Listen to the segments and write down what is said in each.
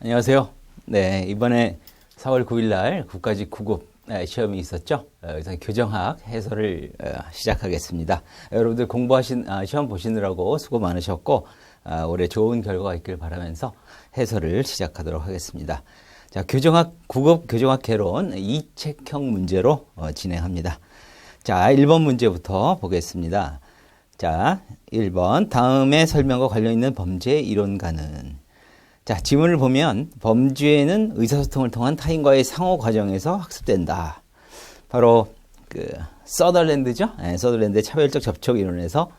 안녕하세요. 네, 이번에 4월 9일 날 국가직 9급 시험이 있었죠. 그래서 교정학 해설을 시작하겠습니다. 여러분들 시험 보시느라고 수고 많으셨고 올해 좋은 결과가 있길 바라면서 해설을 시작하도록 하겠습니다. 자, 교정학 9급 교정학 개론 2책형 문제로 진행합니다. 자, 1번 문제부터 보겠습니다. 자, 1번 다음의 설명과 관련 있는 범죄 이론가는. 자, 지문을 보면 범죄는 의사소통을 통한 타인과의 상호 과정에서 학습된다. 바로 서덜랜드죠. 서덜랜드의 차별적 접촉 이론에서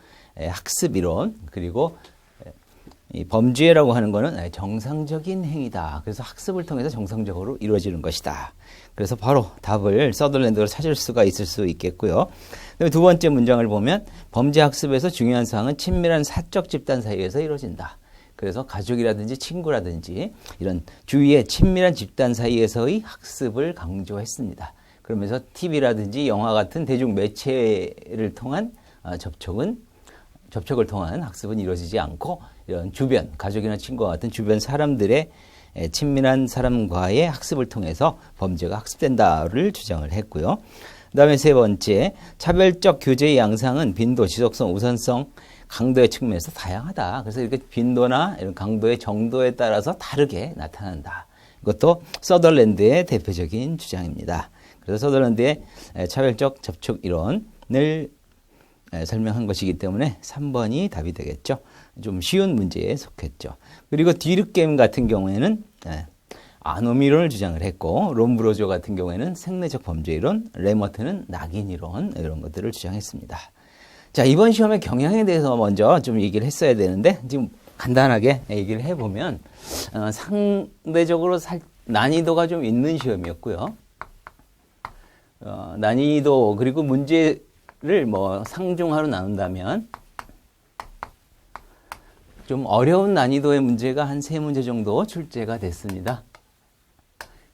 학습 이론, 그리고 이 범죄라고 하는 것은 정상적인 행위다. 그래서 학습을 통해서 정상적으로 이루어지는 것이다. 그래서 바로 답을 서덜랜드로 찾을 수가 있을 수 있겠고요. 그다음에 두 번째 문장을 보면 범죄 학습에서 중요한 사항은 친밀한 사적 집단 사이에서 이루어진다. 그래서 가족이라든지 친구라든지 이런 주위의 친밀한 집단 사이에서의 학습을 강조했습니다. 그러면서 TV라든지 영화 같은 대중 매체를 통한 접촉을 통한 학습은 이루어지지 않고 이런 주변, 가족이나 친구와 같은 주변 사람들의 친밀한 사람과의 학습을 통해서 범죄가 학습된다를 주장을 했고요. 그 다음에 세 번째, 차별적 교제의 양상은 빈도, 지속성, 우선성, 강도의 측면에서 다양하다. 그래서 이렇게 빈도나 이런 강도의 정도에 따라서 다르게 나타난다. 이것도 서덜랜드의 대표적인 주장입니다. 그래서 서덜랜드의 차별적 접촉 이론을 설명한 것이기 때문에 3번이 답이 되겠죠. 좀 쉬운 문제에 속했죠. 그리고 디르겜 같은 경우에는 아노미론을 주장을 했고, 롬브로조 같은 경우에는 생리적 범죄 이론, 레머트는 낙인 이론, 이런 것들을 주장했습니다. 자, 이번 시험의 경향에 대해서 먼저 좀 얘기를 했어야 되는데, 지금 간단하게 얘기를 해보면, 상대적으로 난이도가 좀 있는 시험이었고요. 난이도, 그리고 문제를 상중하로 나눈다면, 좀 어려운 난이도의 문제가 한 3문제 정도 출제가 됐습니다.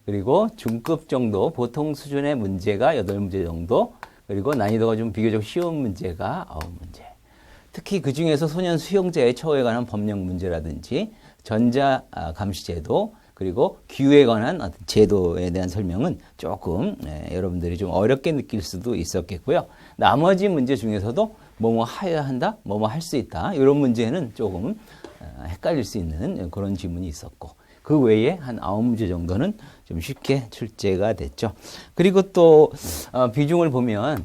그리고 중급 정도, 보통 수준의 문제가 8문제 정도, 그리고 난이도가 좀 비교적 쉬운 문제가 9문제. 특히 그 중에서 소년 수용자의 처우에 관한 법령 문제라든지 전자 감시제도, 그리고 규에 관한 어떤 제도에 대한 설명은 조금 여러분들이 좀 어렵게 느낄 수도 있었겠고요. 나머지 문제 중에서도 뭐뭐 해야 한다, 뭐뭐 할 수 있다, 이런 문제는 조금 헷갈릴 수 있는 그런 지문이 있었고, 그 외에 한 9문제 정도는 좀 쉽게 출제가 됐죠. 그리고 또 비중을 보면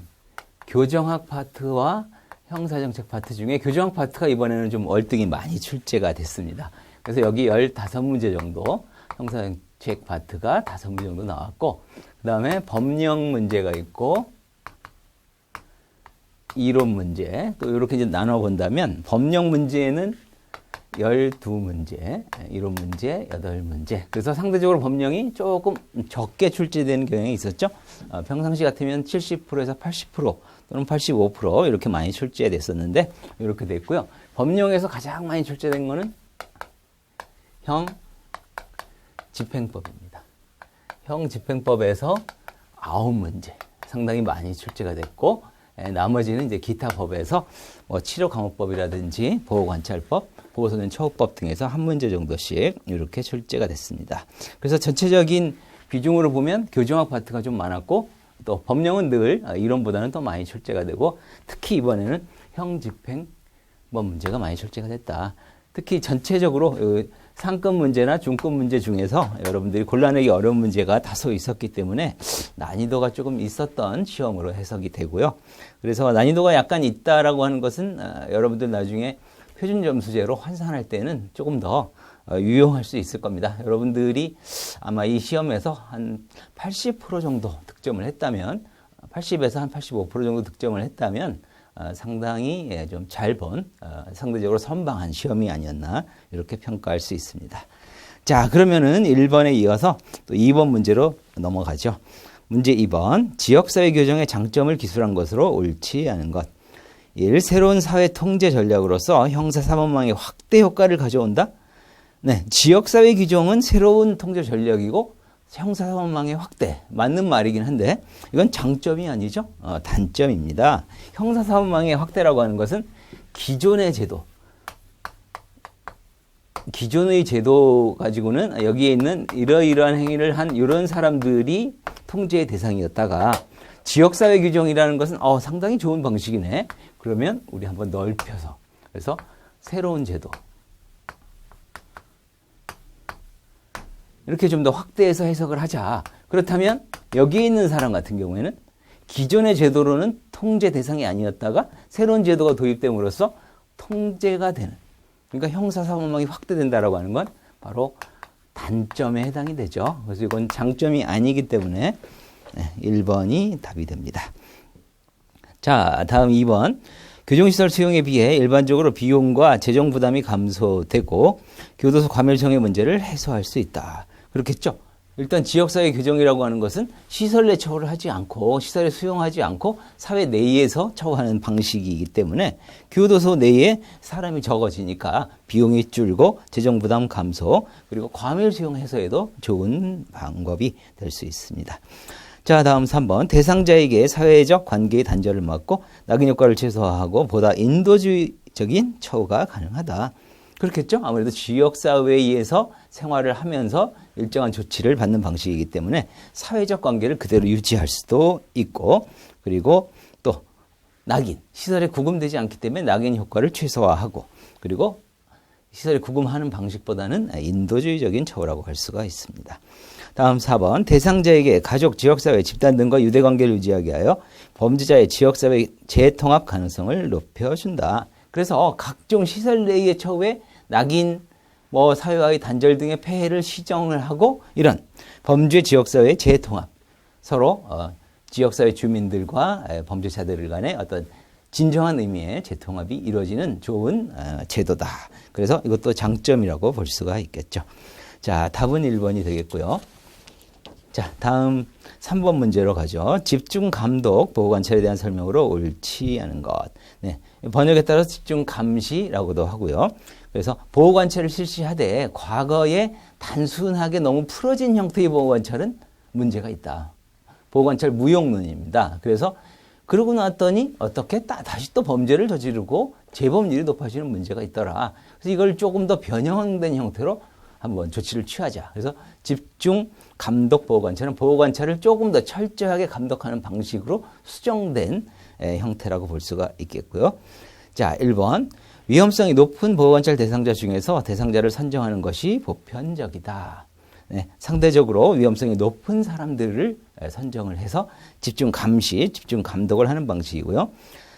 교정학 파트와 형사정책 파트 중에 교정학 파트가 이번에는 좀 월등히 많이 출제가 됐습니다. 그래서 여기 15문제 정도, 형사정책 파트가 5문제 정도 나왔고, 그 다음에 법령 문제가 있고, 이론 문제, 또 이렇게 이제 나눠본다면 법령 문제는 12문제, 이론 문제 8문제. 그래서 상대적으로 법령이 조금 적게 출제되는 경향이 있었죠. 평상시 같으면 70%에서 80% 또는 85% 이렇게 많이 출제됐었는데 이렇게 됐고요. 법령에서 가장 많이 출제된 거는 형 집행법입니다. 형 집행법에서 9문제 상당히 많이 출제가 됐고, 나머지는 이제 기타 법에서 치료감호법이라든지 보호관찰법, 보호소년 처우법 등에서 1문제 정도씩 이렇게 출제가 됐습니다. 그래서 전체적인 비중으로 보면 교정학 파트가 좀 많았고, 또 법령은 늘 이론보다는 더 많이 출제가 되고, 특히 이번에는 형집행법 문제가 많이 출제가 됐다. 특히 전체적으로 상급 문제나 중급 문제 중에서 여러분들이 골라내기 어려운 문제가 다소 있었기 때문에 난이도가 조금 있었던 시험으로 해석이 되고요. 그래서 난이도가 약간 있다라고 하는 것은 여러분들 나중에 표준 점수제로 환산할 때는 조금 더 유용할 수 있을 겁니다. 여러분들이 아마 이 시험에서 한 80% 정도 득점을 했다면, 80에서 한 85% 정도 득점을 했다면 상당히 좀 잘 본, 상대적으로 선방한 시험이 아니었나 이렇게 평가할 수 있습니다. 자, 그러면은 1번에 이어서 또 2번 문제로 넘어가죠. 문제 2번, 지역사회 교정의 장점을 기술한 것으로 옳지 않은 것. 1. 새로운 사회 통제 전략으로서 형사사법망의 확대 효과를 가져온다. 네, 지역사회 규정은 새로운 통제 전략이고 형사사법망의 확대, 맞는 말이긴 한데 이건 장점이 아니죠. 단점입니다. 형사사법망의 확대라고 하는 것은 기존의 제도, 기존의 제도 가지고는 여기에 있는 이러이러한 행위를 한 이런 사람들이 통제의 대상이었다가 지역사회 규정이라는 것은 상당히 좋은 방식이네. 그러면 우리 한번 넓혀서 그래서 새로운 제도 이렇게 좀 더 확대해서 해석을 하자. 그렇다면 여기에 있는 사람 같은 경우에는 기존의 제도로는 통제 대상이 아니었다가 새로운 제도가 도입됨으로써 통제가 되는, 그러니까 형사사법망이 확대된다라고 하는 건 바로 단점에 해당이 되죠. 그래서 이건 장점이 아니기 때문에 1번이 답이 됩니다. 자, 다음 2번. 교정시설 수용에 비해 일반적으로 비용과 재정 부담이 감소되고 교도소 과밀성의 문제를 해소할 수 있다. 그렇겠죠? 일단 지역사회 규정이라고 하는 것은 시설 내 처우를 하지 않고 시설에 수용하지 않고 사회 내에서 처우하는 방식이기 때문에 교도소 내에 사람이 적어지니까 비용이 줄고 재정 부담 감소 그리고 과밀 수용 해소에도 좋은 방법이 될 수 있습니다. 자, 다음 3번. 대상자에게 사회적 관계의 단절을 막고 낙인 효과를 최소화하고 보다 인도주의적인 처우가 가능하다. 그렇겠죠? 아무래도 지역사회에서 생활을 하면서 일정한 조치를 받는 방식이기 때문에 사회적 관계를 그대로 유지할 수도 있고 그리고 또 낙인, 시설에 구금되지 않기 때문에 낙인 효과를 최소화하고 그리고 시설에 구금하는 방식보다는 인도주의적인 처우라고 할 수가 있습니다. 다음 4번. 대상자에게 가족, 지역사회, 집단 등과 유대관계를 유지하게 하여 범죄자의 지역사회 재통합 가능성을 높여준다. 그래서 각종 시설 내의 처우에 낙인, 사회와의 단절 등의 폐해를 시정을 하고 이런 범죄 지역사회의 재통합, 서로 지역사회 주민들과 범죄자들 간의 어떤 진정한 의미의 재통합이 이루어지는 좋은 제도다. 그래서 이것도 장점이라고 볼 수가 있겠죠. 자, 답은 1번이 되겠고요. 자, 다음 3번 문제로 가죠. 집중 감독 보호관찰에 대한 설명으로 옳지 않은 것. 네, 번역에 따라서 집중 감시라고도 하고요. 그래서 보호관찰을 실시하되 과거에 단순하게 너무 풀어진 형태의 보호관찰은 문제가 있다. 보호관찰 무용론입니다. 그래서 그러고 났더니 어떻게 다시 또 범죄를 저지르고 재범률이 높아지는 문제가 있더라. 그래서 이걸 조금 더 변형된 형태로 한번 조치를 취하자. 그래서 집중 감독 보호관찰은 보호관찰을 조금 더 철저하게 감독하는 방식으로 수정된 형태라고 볼 수가 있겠고요. 자, 1번. 위험성이 높은 보호관찰 대상자 중에서 대상자를 선정하는 것이 보편적이다. 네, 상대적으로 위험성이 높은 사람들을 선정을 해서 집중 감시, 집중 감독을 하는 방식이고요.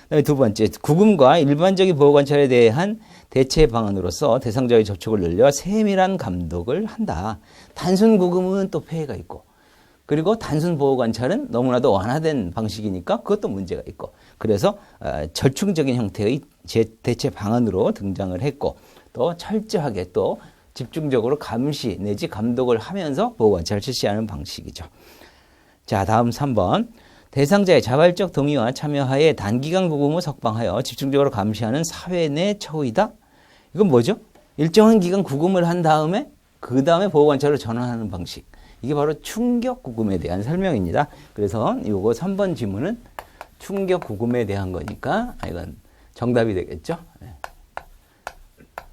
그다음에 두 번째, 구금과 일반적인 보호관찰에 대한 대체 방안으로서 대상자의 접촉을 늘려 세밀한 감독을 한다. 단순 구금은 또 폐해가 있고 그리고 단순 보호관찰은 너무나도 완화된 방식이니까 그것도 문제가 있고 그래서 절충적인 형태의 대체 방안으로 등장을 했고 또 철저하게 또 집중적으로 감시 내지 감독을 하면서 보호관찰을 실시하는 방식이죠. 자, 다음 3번. 대상자의 자발적 동의와 참여하에 단기간 구금 후 석방하여 집중적으로 감시하는 사회 내 처우이다. 이건 뭐죠? 일정한 기간 구금을 한 다음에 그 다음에 보호관찰로 전환하는 방식. 이게 바로 충격 구금에 대한 설명입니다. 그래서 이거 3번 지문은 충격 구금에 대한 거니까 이건 정답이 되겠죠. 네.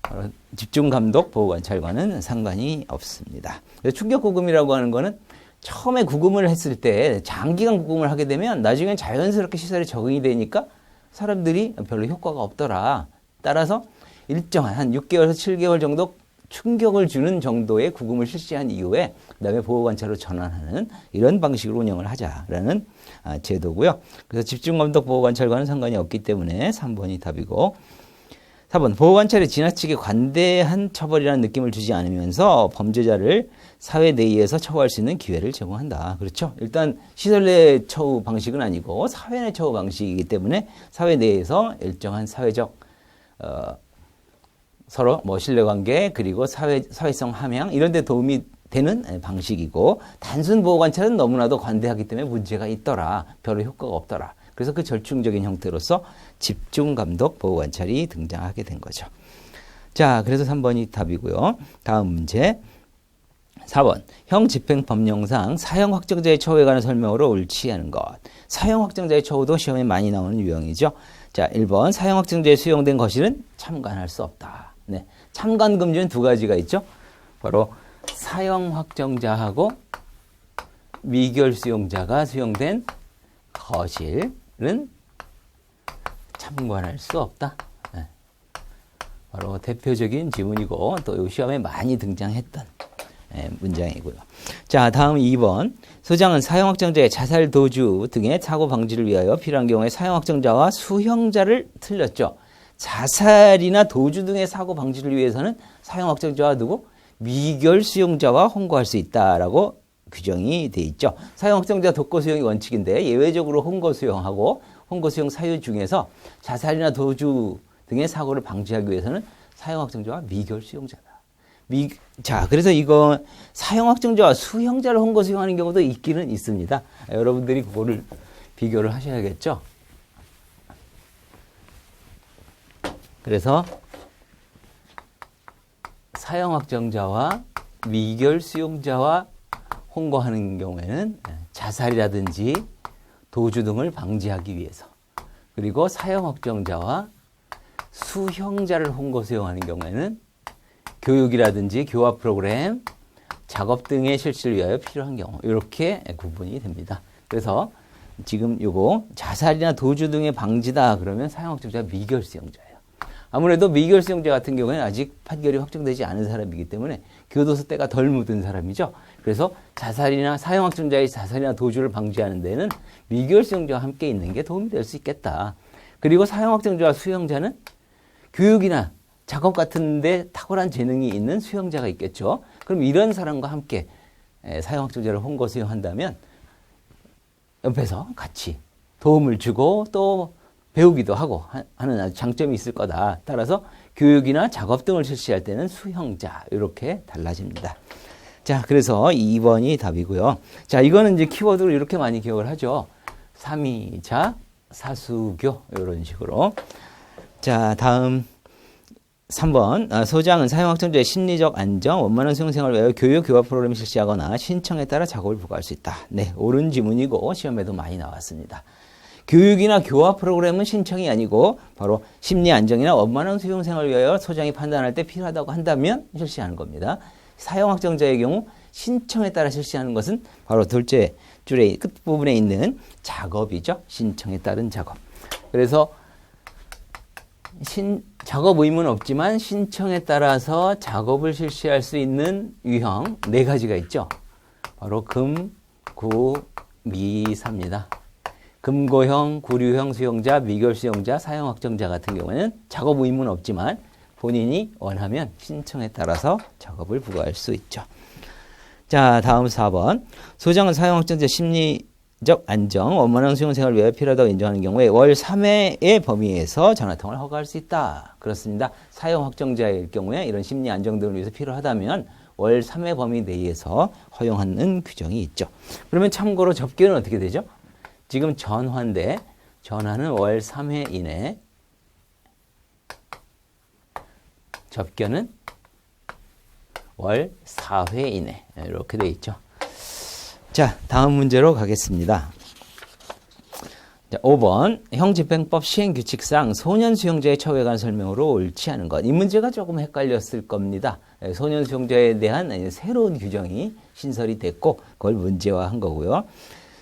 바로 집중감독 보호관찰과는 상관이 없습니다. 충격 구금이라고 하는 거는 처음에 구금을 했을 때 장기간 구금을 하게 되면 나중엔 자연스럽게 시설에 적응이 되니까 사람들이 별로 효과가 없더라. 따라서 일정한 한 6개월에서 7개월 정도 충격을 주는 정도의 구금을 실시한 이후에 그다음에 보호관찰로 전환하는 이런 방식으로 운영을 하자라는 제도고요. 그래서 집중감독 보호관찰과는 상관이 없기 때문에 3번이 답이고 4번 보호관찰이 지나치게 관대한 처벌이라는 느낌을 주지 않으면서 범죄자를 사회 내에서 처우할 수 있는 기회를 제공한다. 그렇죠? 일단 시설 내 처우 방식은 아니고 사회 내 처우 방식이기 때문에 사회 내에서 일정한 사회적 서로 신뢰관계 그리고 사회성 함양 이런 데 도움이 되는 방식이고 단순 보호관찰은 너무나도 관대하기 때문에 문제가 있더라. 별로 효과가 없더라. 그래서 그 절충적인 형태로서 집중감독 보호관찰이 등장하게 된 거죠. 자, 그래서 3번이 답이고요. 다음 문제 4번. 형 집행법령상 사형 확정자의 처우에 관한 설명으로 옳지 않은 것. 사형 확정자의 처우도 시험에 많이 나오는 유형이죠. 자, 1번. 사형 확정자에 수용된 거실은 참관할 수 없다. 네. 참관 금지는 두 가지가 있죠. 바로 사형 확정자하고 미결 수용자가 수용된 거실은 참관할 수 없다. 네. 바로 대표적인 지문이고 또 시험에 많이 등장했던 문장이고요. 자, 다음 2번. 소장은 사형 확정자의 자살 도주 등의 사고 방지를 위하여 필요한 경우에 사형 확정자와 수형자를 틀렸죠. 자살이나 도주 등의 사고 방지를 위해서는 사형 확정자와 누구? 미결 수용자와 혼고할 수 있다라고 규정이 돼 있죠. 사형 확정자 독거 수용이 원칙인데 예외적으로 혼고 수용하고 혼고 수용 사유 중에서 자살이나 도주 등의 사고를 방지하기 위해서는 사형 확정자와 미결 수용자다. 자, 그래서 이거 사형 확정자와 수형자를 혼고 수용하는 경우도 있기는 있습니다. 여러분들이 그거를 비교를 하셔야겠죠. 그래서 사형 확정자와 미결 수용자와 혼고하는 경우에는 자살이라든지 도주 등을 방지하기 위해서, 그리고 사형 확정자와 수형자를 혼고 수용하는 경우에는 교육이라든지 교화 프로그램, 작업 등의 실시를 위하여 필요한 경우, 이렇게 구분이 됩니다. 그래서 지금 요거 자살이나 도주 등의 방지다 그러면 사형 확정자가 미결 수용자예요. 아무래도 미결 수용자 같은 경우에는 아직 판결이 확정되지 않은 사람이기 때문에 교도소 때가 덜 묻은 사람이죠. 그래서 자살이나 사형 확정자의 자살이나 도주를 방지하는 데는 미결 수용자와 함께 있는 게 도움이 될 수 있겠다. 그리고 사형 확정자와 수형자는 교육이나 작업 같은 데 탁월한 재능이 있는 수형자가 있겠죠. 그럼 이런 사람과 함께 사형 확정자를 혼고 수용한다면 옆에서 같이 도움을 주고 또 배우기도 하고 하는 아주 장점이 있을 거다. 따라서 교육이나 작업 등을 실시할 때는 수형자, 이렇게 달라집니다. 자, 그래서 2번이 답이고요. 자, 이거는 이제 키워드로 이렇게 많이 기억을 하죠. 삼위자, 사수교, 이런 식으로. 자, 다음 3번. 소장은 사형 확정자의 심리적 안정, 원만한 수용생활을 위하여 교육, 교화 프로그램을 실시하거나 신청에 따라 작업을 부과할 수 있다. 네, 옳은 지문이고 시험에도 많이 나왔습니다. 교육이나 교화 프로그램은 신청이 아니고 바로 심리 안정이나 원만한 수용생활을 위하여 소장이 판단할 때 필요하다고 한다면 실시하는 겁니다. 사형 확정자의 경우 신청에 따라 실시하는 것은 바로 둘째 줄의 끝부분에 있는 작업이죠. 신청에 따른 작업. 그래서 작업 의무는 없지만 신청에 따라서 작업을 실시할 수 있는 유형 4가지가 있죠. 바로 금, 구, 미, 사입니다. 금고형, 구류형 수용자, 미결 수용자, 사형 확정자 같은 경우에는 작업 의무는 없지만 본인이 원하면 신청에 따라서 작업을 부과할 수 있죠. 자, 다음 4번. 소장은 사형 확정자 심리적 안정, 원만한 수용 생활을 위하여 필요하다고 인정하는 경우에 월 3회의 범위에서 전화통화를 허가할 수 있다. 그렇습니다. 사형 확정자일 경우에 이런 심리 안정 등을 위해서 필요하다면 월 3회 범위 내에서 허용하는 규정이 있죠. 그러면 참고로 접견은 어떻게 되죠? 지금 전화인데 전화는 월 3회 이내, 접견은 월 4회 이내, 이렇게 돼 있죠. 자, 다음 문제로 가겠습니다. 자, 5번. 형집행법 시행규칙상 소년수용자의 처우에 관한 설명으로 옳지 않은 것. 이 문제가 조금 헷갈렸을 겁니다. 소년수용자에 대한 새로운 규정이 신설이 됐고 그걸 문제화한 거고요.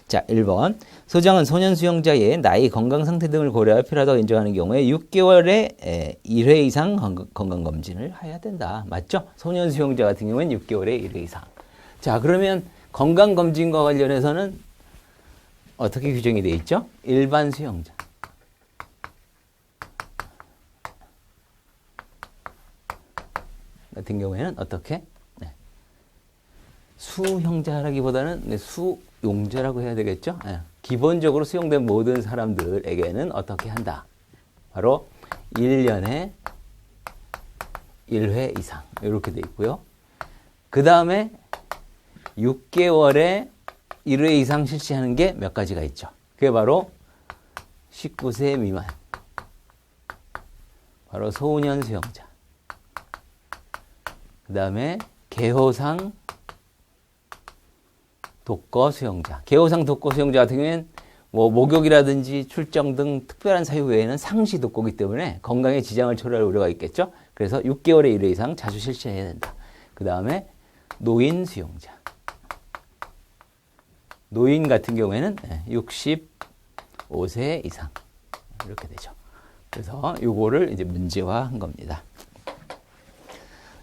자, 1번. 소장은 소년 수용자의 나이, 건강 상태 등을 고려하여 필요하다고 인정하는 경우에 6개월에 1회 이상 건강검진을 해야 된다. 맞죠? 소년 수용자 같은 경우에는 6개월에 1회 이상. 자, 그러면 건강검진과 관련해서는 어떻게 규정이 되어 있죠? 일반 수용자. 같은 경우에는 어떻게? 네. 수형자라기보다는 수용자라고 해야 되겠죠? 네. 기본적으로 수용된 모든 사람들에게는 어떻게 한다? 바로 1년에 1회 이상 이렇게 돼 있고요. 그 다음에 6개월에 1회 이상 실시하는 게 몇 가지가 있죠. 그게 바로 19세 미만, 바로 소년 수용자, 그 다음에 개호상 독거 수용자. 개호상 독거 수용자 같은 경우에는 뭐 목욕이라든지 출정 등 특별한 사유 외에는 상시 독거이기 때문에 건강에 지장을 초래할 우려가 있겠죠. 그래서 6개월에 1회 이상 자주 실시해야 된다. 그 다음에 노인 수용자. 노인 같은 경우에는 65세 이상 이렇게 되죠. 그래서 요거를 이제 문제화한 겁니다.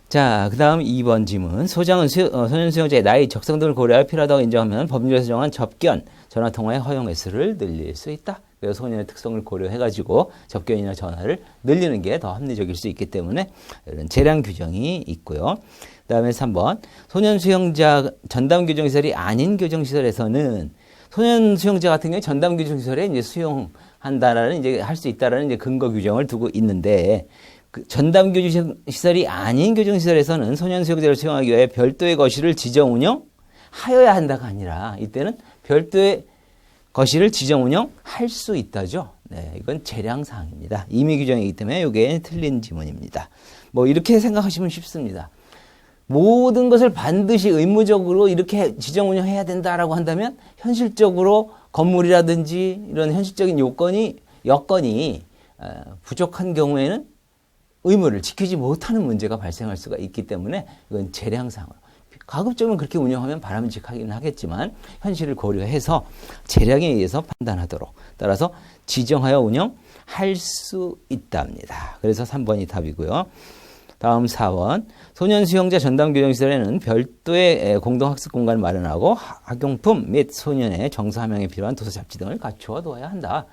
자, 그 다음 2번 질문. 소장은 소년 수용자의 나이, 적성 등을 고려하여 필요하다고 인정하면 법률에서 정한 접견, 전화통화의 허용 횟수를 늘릴 수 있다. 그래서 소년의 특성을 고려해가지고 접견이나 전화를 늘리는 게 더 합리적일 수 있기 때문에 이런 재량 규정이 있고요. 그 다음에 3번. 소년 수용자 전담 교정시설이 아닌 교정시설에서는 소년 수용자 같은 경우에 전담 교정시설에 이제 수용한다라는 이제 할 수 있다라는 이제 근거 규정을 두고 있는데 그 전담 교정시설이 아닌 교정시설에서는 소년 수용자를 수용하기 위해 별도의 거실을 지정 운영하여야 한다가 아니라 이때는 별도의 거실을 지정 운영할 수 있다죠. 네, 이건 재량사항입니다. 임의 규정이기 때문에 이게 틀린 지문입니다. 뭐 이렇게 생각하시면 쉽습니다. 모든 것을 반드시 의무적으로 이렇게 지정 운영해야 된다라고 한다면 현실적으로 건물이라든지 이런 현실적인 여건이 부족한 경우에는 의무를 지키지 못하는 문제가 발생할 수가 있기 때문에 이건 재량상으로. 가급적이면 그렇게 운영하면 바람직하긴 하겠지만 현실을 고려해서 재량에 의해서 판단하도록 따라서 지정하여 운영할 수 있답니다. 그래서 3번이 답이고요. 다음 4번. 소년 수용자 전담 교정시설에는 별도의 공동학습 공간을 마련하고 학용품 및 소년의 정서 함양에 필요한 도서 잡지 등을 갖추어 둬야 한다.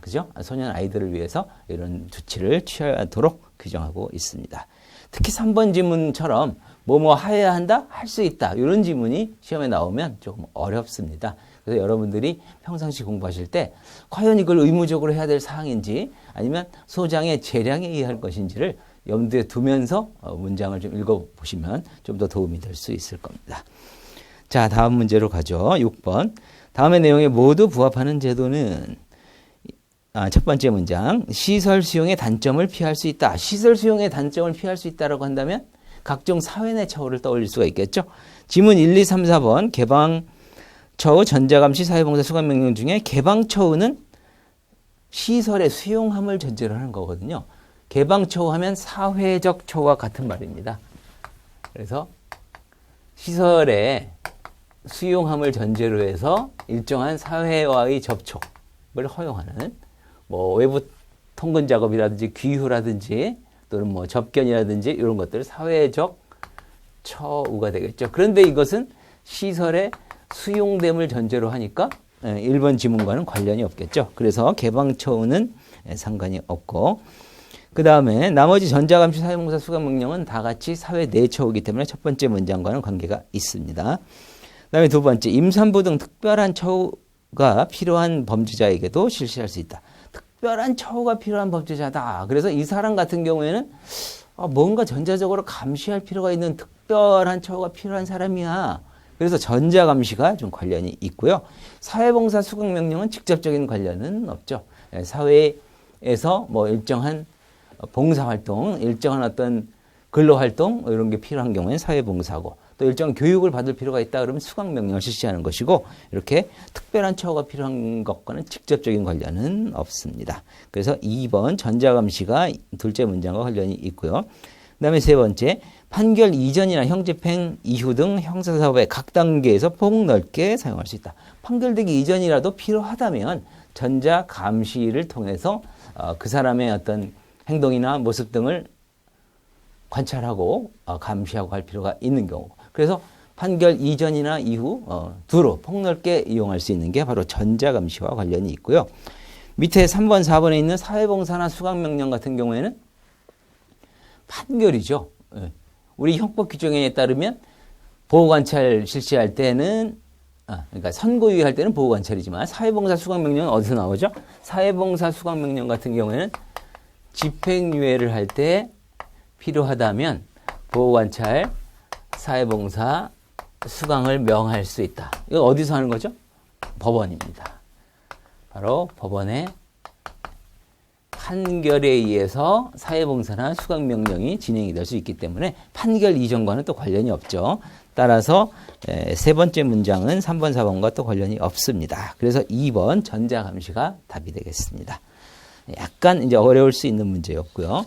그죠? 소년 아이들을 위해서 이런 조치를 취하도록 규정하고 있습니다. 특히 3번 지문처럼 뭐뭐 해야 한다? 할 수 있다. 이런 지문이 시험에 나오면 조금 어렵습니다. 그래서 여러분들이 평상시 공부하실 때 과연 이걸 의무적으로 해야 될 사항인지 아니면 소장의 재량에 의할 것인지를 염두에 두면서 문장을 좀 읽어보시면 좀 더 도움이 될 수 있을 겁니다. 자, 다음 문제로 가죠. 6번. 다음의 내용에 모두 부합하는 제도는 첫 번째 문장. 시설 수용의 단점을 피할 수 있다. 시설 수용의 단점을 피할 수 있다라고 한다면 각종 사회내 처우를 떠올릴 수가 있겠죠. 지문 1, 2, 3, 4번 개방처우 전자감시 사회봉사 수감명령 중에 개방처우는 시설의 수용함을 전제로 하는 거거든요. 개방처우 하면 사회적 처우와 같은 말입니다. 그래서 시설의 수용함을 전제로 해서 일정한 사회와의 접촉을 허용하는 뭐 외부 통근 작업이라든지 귀휴라든지 또는 뭐 접견이라든지 이런 것들 사회적 처우가 되겠죠. 그런데 이것은 시설의 수용됨을 전제로 하니까 1번 지문과는 관련이 없겠죠. 그래서 개방처우는 상관이 없고 그 다음에 나머지 전자감시 사회봉사 수감명령은 다 같이 사회 내 처우이기 때문에 첫 번째 문장과는 관계가 있습니다. 그 다음에 두 번째 임산부 등 특별한 처우가 필요한 범죄자에게도 실시할 수 있다. 특별한 처우가 필요한 범죄자다. 그래서 이 사람 같은 경우에는 뭔가 전자적으로 감시할 필요가 있는 특별한 처우가 필요한 사람이야. 그래서 전자감시가 좀 관련이 있고요. 사회봉사 수강명령은 직접적인 관련은 없죠. 사회에서 뭐 일정한 봉사활동, 일정한 어떤 근로활동 이런 게 필요한 경우에는 사회봉사고 또 일정한 교육을 받을 필요가 있다 그러면 수강명령을 실시하는 것이고 이렇게 특별한 처우가 필요한 것과는 직접적인 관련은 없습니다. 그래서 2번 전자감시가 둘째 문장과 관련이 있고요. 그 다음에 세 번째 판결 이전이나 형집행 이후 등 형사사법의 각 단계에서 폭넓게 사용할 수 있다. 판결되기 이전이라도 필요하다면 전자감시를 통해서 그 사람의 어떤 행동이나 모습 등을 관찰하고 감시하고 할 필요가 있는 경우. 그래서 판결 이전이나 이후 두루 폭넓게 이용할 수 있는 게 바로 전자감시와 관련이 있고요. 밑에 3번, 4번에 있는 사회봉사나 수강명령 같은 경우에는 판결이죠. 우리 형법 규정에 따르면 보호관찰 실시할 때는 그러니까 선고유예 할 때는 보호관찰이지만 사회봉사 수강명령은 어디서 나오죠? 사회봉사 수강명령 같은 경우에는 집행유예를 할 때 필요하다면 보호관찰, 사회봉사, 수강을 명할 수 있다. 이거 어디서 하는 거죠? 법원입니다. 바로 법원의 판결에 의해서 사회봉사나 수강명령이 진행이 될 수 있기 때문에 판결 이전과는 또 관련이 없죠. 따라서 세 번째 문장은 3번, 4번과 또 관련이 없습니다. 그래서 2번 전자감시가 답이 되겠습니다. 약간 이제 어려울 수 있는 문제였고요.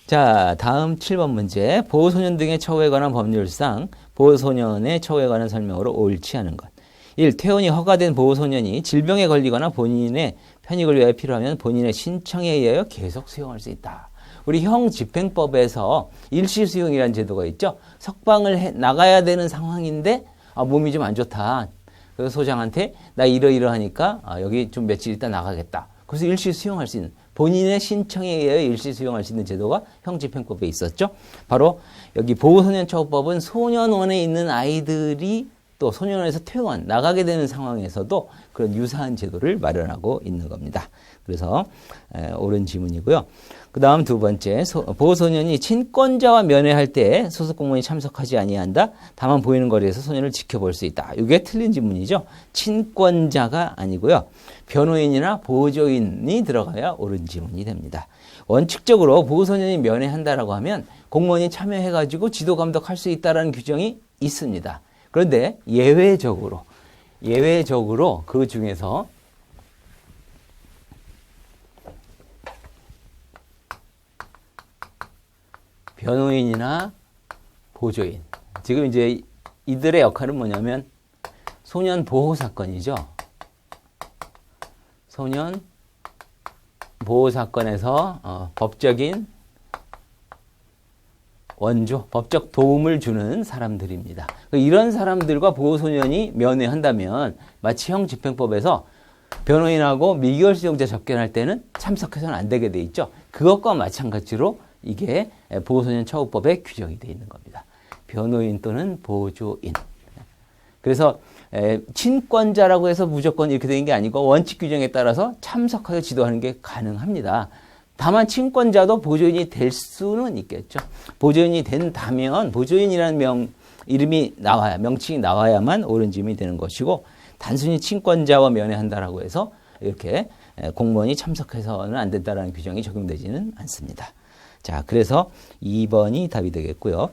자, 다음 7번 문제. 보호소년 등의 처우에 관한 법률상 보호소년의 처우에 관한 설명으로 옳지 않은 것. 1. 퇴원이 허가된 보호소년이 질병에 걸리거나 본인의 편익을 위하여 필요하면 본인의 신청에 의하여 계속 수용할 수 있다. 우리 형집행법에서 일시수용이라는 제도가 있죠. 석방을 나가야 되는 상황인데 몸이 좀 안 좋다. 그래서 소장한테 나 이러이러하니까 여기 좀 며칠 있다 나가겠다. 그래서 일시수용할 수 있는 본인의 신청에 의하여 일시수용할 수 있는 제도가 형집행법에 있었죠. 바로 여기 보호소년처우법은 소년원에 있는 아이들이 또 소년원에서 퇴원, 나가게 되는 상황에서도 그런 유사한 제도를 마련하고 있는 겁니다. 그래서 옳은 지문이고요. 그 다음 두 번째, 보호소년이 친권자와 면회할 때 소속 공무원이 참석하지 아니한다. 다만 보이는 거리에서 소년을 지켜볼 수 있다. 이게 틀린 지문이죠. 친권자가 아니고요. 변호인이나 보조인이 들어가야 옳은 지문이 됩니다. 원칙적으로 보호소년이 면회한다라고 하면 공무원이 참여해가지고 지도 감독할 수 있다는 규정이 있습니다. 그런데 예외적으로 그 중에서 변호인이나 보조인. 지금 이제 이들의 역할은 뭐냐면 소년 보호 사건이죠. 소년 보호 사건에서 법적인 원조, 법적 도움을 주는 사람들입니다. 이런 사람들과 보호소년이 면회한다면 마치 형집행법에서 변호인하고 미결 수용자 접견할 때는 참석해서는 안 되게 돼 있죠. 그것과 마찬가지로 이게 보호소년 처우법에 규정이 되어 있는 겁니다. 변호인 또는 보조인. 그래서 친권자라고 해서 무조건 이렇게 되는 게 아니고 원칙 규정에 따라서 참석하여 지도하는 게 가능합니다. 다만 친권자도 보조인이 될 수는 있겠죠. 보조인이 된다면 보조인이라는 이름이 나와야, 명칭이 나와야만 옳은 지문이 되는 것이고 단순히 친권자와 면회한다라고 해서 이렇게 공무원이 참석해서는 안 된다라는 규정이 적용되지는 않습니다. 자, 그래서 2번이 답이 되겠고요.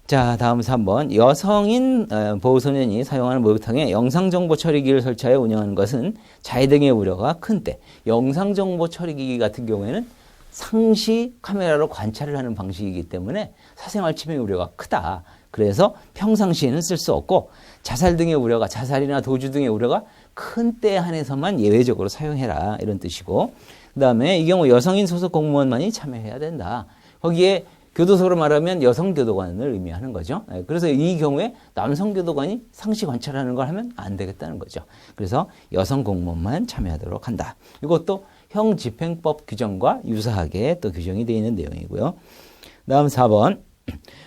자, 다음 3번. 여성인 보호소년이 사용하는 목욕탕에 영상정보 처리기를 설치하여 운영하는 것은 자해 등의 우려가 큰 때. 영상정보 처리기기 같은 경우에는 상시 카메라로 관찰을 하는 방식이기 때문에 사생활 침해 우려가 크다. 그래서 평상시에는 쓸 수 없고 자살 등의 우려가, 자살이나 도주 등의 우려가 큰 때에 한해서만 예외적으로 사용해라. 이런 뜻이고. 그 다음에 이 경우 여성인 소속 공무원만이 참여해야 된다. 거기에 교도소로 말하면 여성교도관을 의미하는 거죠. 그래서 이 경우에 남성교도관이 상시 관찰하는 걸 하면 안 되겠다는 거죠. 그래서 여성 공무원만 참여하도록 한다. 이것도 형집행법 규정과 유사하게 또 규정이 되어 있는 내용이고요. 다음 4번.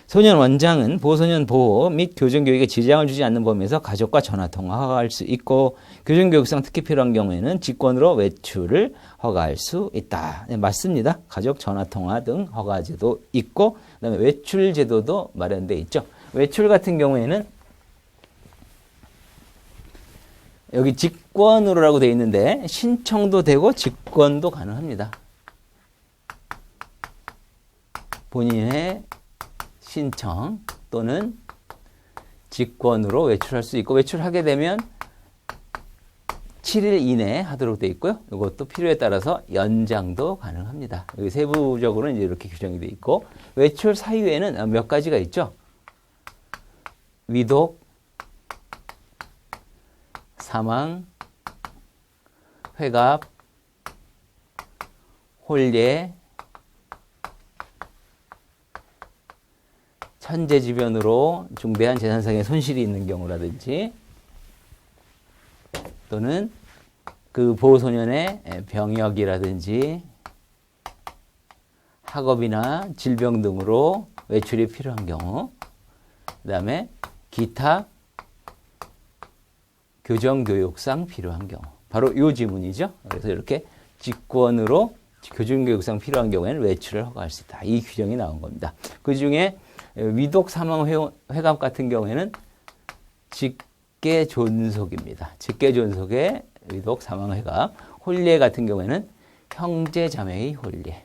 소년 원장은 보호소년 보호 및 교정교육에 지장을 주지 않는 범위에서 가족과 전화통화 허가할 수 있고 교정교육상 특히 필요한 경우에는 직권으로 외출을 허가할 수 있다. 네, 맞습니다. 가족 전화통화 등 허가제도 있고 그다음에 외출 제도도 마련되어 있죠. 외출 같은 경우에는 여기 직권으로라고 되어 있는데 신청도 되고 직권도 가능합니다. 본인의 신청 또는 직권으로 외출할 수 있고 외출하게 되면 7일 이내에 하도록 되어 있고요. 이것도 필요에 따라서 연장도 가능합니다. 여기 세부적으로는 이제 이렇게 규정이 되어 있고 외출 사유에는 몇 가지가 있죠. 위독, 사망, 회갑, 홀례, 천재지변으로 중대한 재산상의 손실이 있는 경우라든지 또는 그 보호소년의 병역이라든지 학업이나 질병 등으로 외출이 필요한 경우 그 다음에 기타 교정교육상 필요한 경우 바로 이 지문이죠. 그래서 이렇게 직권으로 교정교육상 필요한 경우에는 외출을 허가할 수 있다. 이 규정이 나온 겁니다. 그 중에 위독 사망 회갑 같은 경우에는 직계 존속입니다. 직계 존속의 위독 사망 회갑. 홀례 같은 경우에는 형제 자매의 홀례.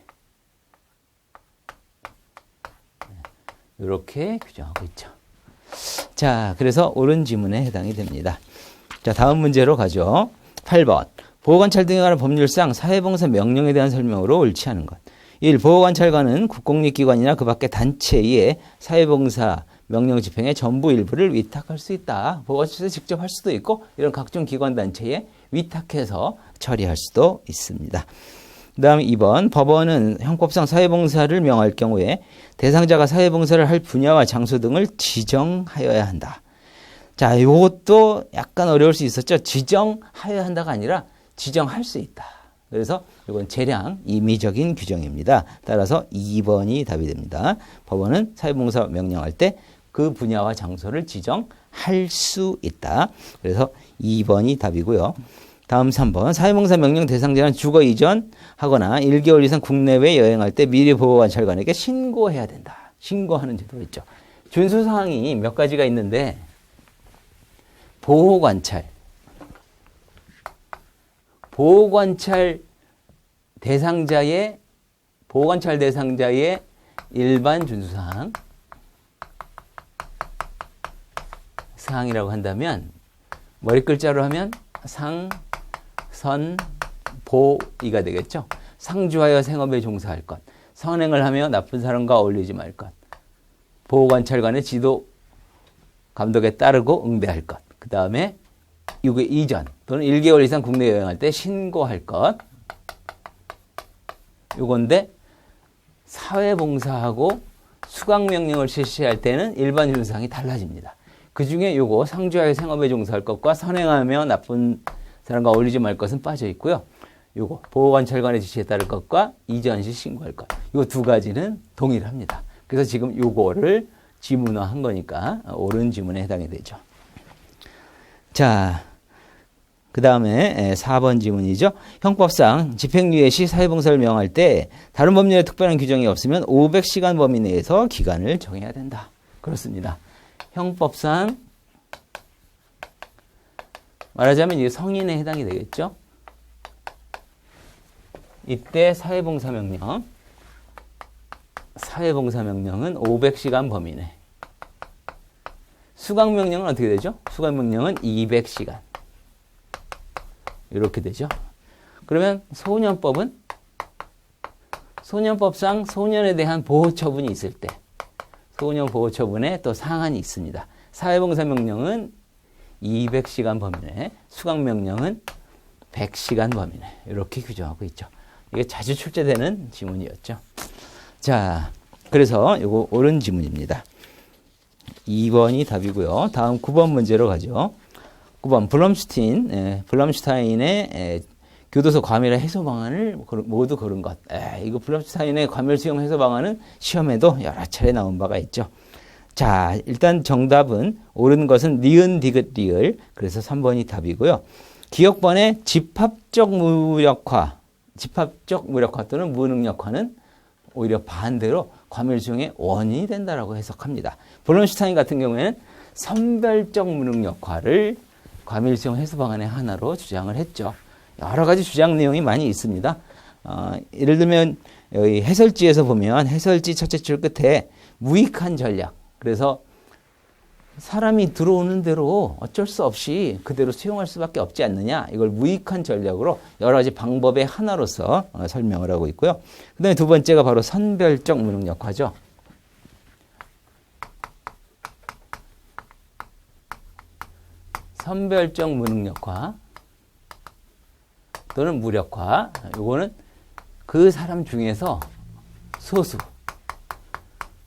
이렇게 규정하고 있죠. 자, 그래서 옳은 지문에 해당이 됩니다. 자, 다음 문제로 가죠. 8번. 보호관찰 등에 관한 법률상 사회봉사 명령에 대한 설명으로 옳지 않은 것. 1. 보호관찰관은 국공립기관이나 그 밖의 단체에 사회봉사 명령 집행의 전부 일부를 위탁할 수 있다. 보호관찰에서 직접 할 수도 있고 이런 각종 기관 단체에 위탁해서 처리할 수도 있습니다. 그 다음 2번 법원은 형법상 사회봉사를 명할 경우에 대상자가 사회봉사를 할 분야와 장소 등을 지정하여야 한다. 자, 이것도 약간 어려울 수 있었죠. 지정하여야 한다가 아니라 지정할 수 있다. 그래서 이건 재량 임의적인 규정입니다. 따라서 2번이 답이 됩니다. 법원은 사회봉사 명령할 때 그 분야와 장소를 지정할 수 있다. 그래서 2번이 답이고요. 다음 3번 사회봉사 명령 대상자는 주거 이전하거나 1개월 이상 국내외 여행할 때 미리 보호관찰관에게 신고해야 된다. 신고하는 제도가 있죠. 준수사항이 몇 가지가 있는데 보호관찰 대상자의 일반 준수사항 사항이라고 한다면 머리 글자로 하면 상, 선, 보, 이가 되겠죠. 상주하여 생업에 종사할 것, 선행을 하며 나쁜 사람과 어울리지 말 것, 보호관찰관의 지도 감독에 따르고 응대할 것, 그 다음에 이거 이전 또는 1개월 이상 국내 여행할 때 신고할 것, 요건데 사회봉사하고 수강명령을 실시할 때는 일반 준수사항이 달라집니다. 그 중에 요거 상주하여 생업에 종사할 것과 선행하며 나쁜 사람과 어울리지 말 것은 빠져 있고요. 요거 보호관찰관의 지시에 따를 것과 이전 시 신고할 것. 요 두 가지는 동일합니다. 그래서 지금 요거를 지문화한 거니까 옳은 지문에 해당이 되죠. 자, 그 다음에 4번 지문이죠. 형법상 집행유예 시 사회봉사를 명할 때 다른 법률에 특별한 규정이 없으면 500시간 범위 내에서 기간을 정해야 된다. 그렇습니다. 형법상 말하자면 이게 성인에 해당이 되겠죠. 이때 사회봉사 명령은 500시간 범위 내. 수강명령은 어떻게 되죠? 수강명령은 200시간. 이렇게 되죠. 그러면 소년법상 소년에 대한 보호처분이 있을 때 소년 보호처분에 또 상한이 있습니다. 사회봉사 명령은 200시간 범위 내, 수강명령은 100시간 범위 내. 이렇게 규정하고 있죠. 이게 자주 출제되는 지문이었죠. 자, 그래서 이거 옳은 지문입니다. 2번이 답이고요. 다음 9번 문제로 가죠. 9번 블럼슈타인의 교도소 과밀화 해소 방안을 모두 고른 것. 이거 블럼슈타인의 과밀 수용 해소 방안은 시험에도 여러 차례 나온 바가 있죠. 자, 일단 정답은 옳은 것은 니은, 디귿, 리을. 그래서 3번이 답이고요. 기억번의 집합적 무력화 또는 무능력화는 오히려 반대로 과밀 수용의 원인이 된다라고 해석합니다. 블럼슈타인 같은 경우에는 선별적 무능력화를 과밀 수용 해소 방안의 하나로 주장을 했죠. 여러 가지 주장 내용이 많이 있습니다. 예를 들면 여기 해설지에서 보면 해설지 첫째 줄 끝에 무익한 전략. 그래서 사람이 들어오는 대로 어쩔 수 없이 그대로 수용할 수밖에 없지 않느냐. 이걸 무익한 전략으로 여러 가지 방법의 하나로서 설명을 하고 있고요. 그 다음에 두 번째가 바로 선별적 무능력화죠. 선별적 무능력화 또는 무력화. 요거는 그 사람 중에서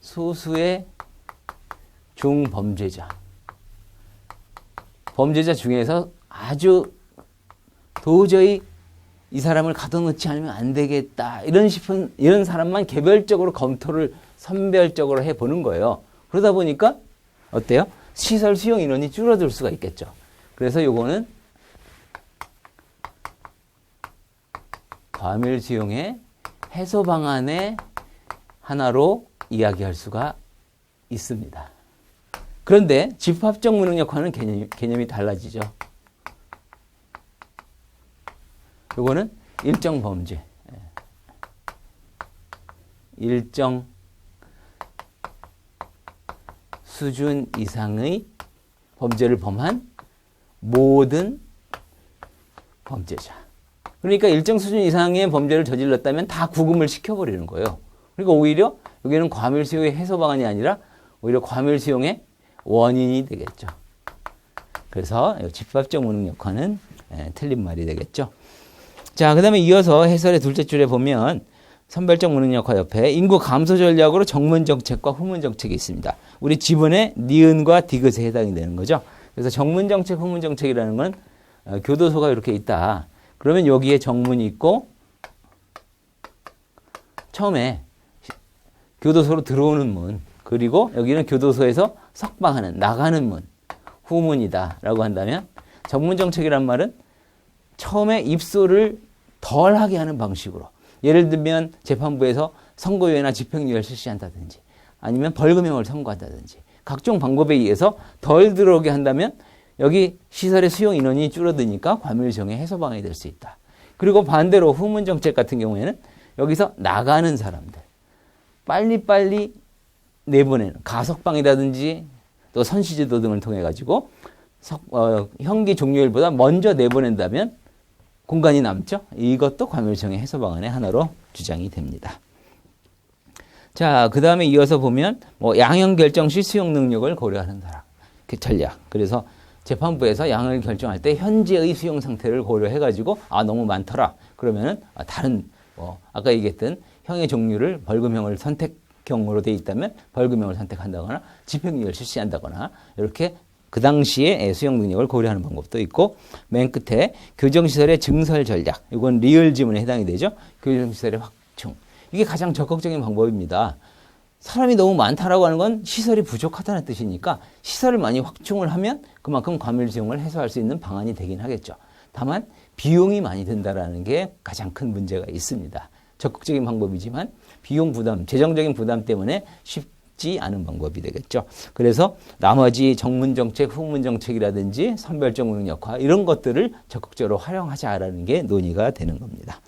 소수의 중범죄자 중에서 아주 도저히 이 사람을 가둬놓지 않으면 안 되겠다 이런 사람만 개별적으로 검토를 선별적으로 해보는 거예요. 그러다 보니까 어때요? 시설 수용 인원이 줄어들 수가 있겠죠. 그래서 요거는 과밀 수용의 해소 방안의 하나로 이야기할 수가 있습니다. 그런데 집합적 무능력화는 개념이 달라지죠. 요거는 일정 범죄, 일정 수준 이상의 범죄를 범한 모든 범죄자. 그러니까 일정 수준 이상의 범죄를 저질렀다면 다 구금을 시켜버리는 거예요. 그러니까 오히려 여기는 과밀수용의 해소 방안이 아니라 오히려 과밀수용의 원인이 되겠죠. 그래서 집합적 무능력화는 틀린 말이 되겠죠. 자, 그 다음에 이어서 해설의 둘째 줄에 보면 선별적 무능력화 옆에 인구 감소 전략으로 정문 정책과 후문 정책이 있습니다. 우리 지번의 니은과 디귿에 해당이 되는 거죠. 그래서 정문 정책, 후문 정책이라는 건 교도소가 이렇게 있다. 그러면 여기에 정문이 있고 처음에 교도소로 들어오는 문, 그리고 여기는 교도소에서 석방하는, 나가는 문, 후문이다 라고 한다면 정문 정책이란 말은 처음에 입소를 덜 하게 하는 방식으로, 예를 들면 재판부에서 선고유예나 집행유예를 실시한다든지 아니면 벌금형을 선고한다든지 각종 방법에 의해서 덜 들어오게 한다면 여기 시설의 수용 인원이 줄어드니까 과밀수용의 해소 방안이 될 수 있다. 그리고 반대로 후문 정책 같은 경우에는 여기서 나가는 사람들 빨리빨리 내보내는 가석방이라든지 또 선시제도 등을 통해 가지고 형기 종료일보다 먼저 내보낸다면 공간이 남죠. 이것도 과밀수용의 해소 방안의 하나로 주장이 됩니다. 자, 그 다음에 이어서 보면 양형 결정 시 수용 능력을 고려하는 사람 그 전략. 그래서 재판부에서 양을 결정할 때 현재의 수용 상태를 고려해가지고 너무 많더라. 그러면은 다른 아까 얘기했던 형의 종류를 벌금형을 선택형으로 돼 있다면 벌금형을 선택한다거나 집행유예를 실시한다거나 이렇게 그 당시에 수용 능력을 고려하는 방법도 있고, 맨 끝에 교정시설의 증설 전략. 이건 리얼 지문에 해당이 되죠. 교정시설의 확충. 이게 가장 적극적인 방법입니다. 사람이 너무 많다라고 하는 건 시설이 부족하다는 뜻이니까 시설을 많이 확충을 하면 그만큼 과밀수용을 해소할 수 있는 방안이 되긴 하겠죠. 다만 비용이 많이 든다라는 게 가장 큰 문제가 있습니다. 적극적인 방법이지만 비용 부담, 재정적인 부담 때문에 쉽지 않은 방법이 되겠죠. 그래서 나머지 정문 정책, 후문 정책이라든지 선별적 무능력화 이런 것들을 적극적으로 활용하자라는 게 논의가 되는 겁니다.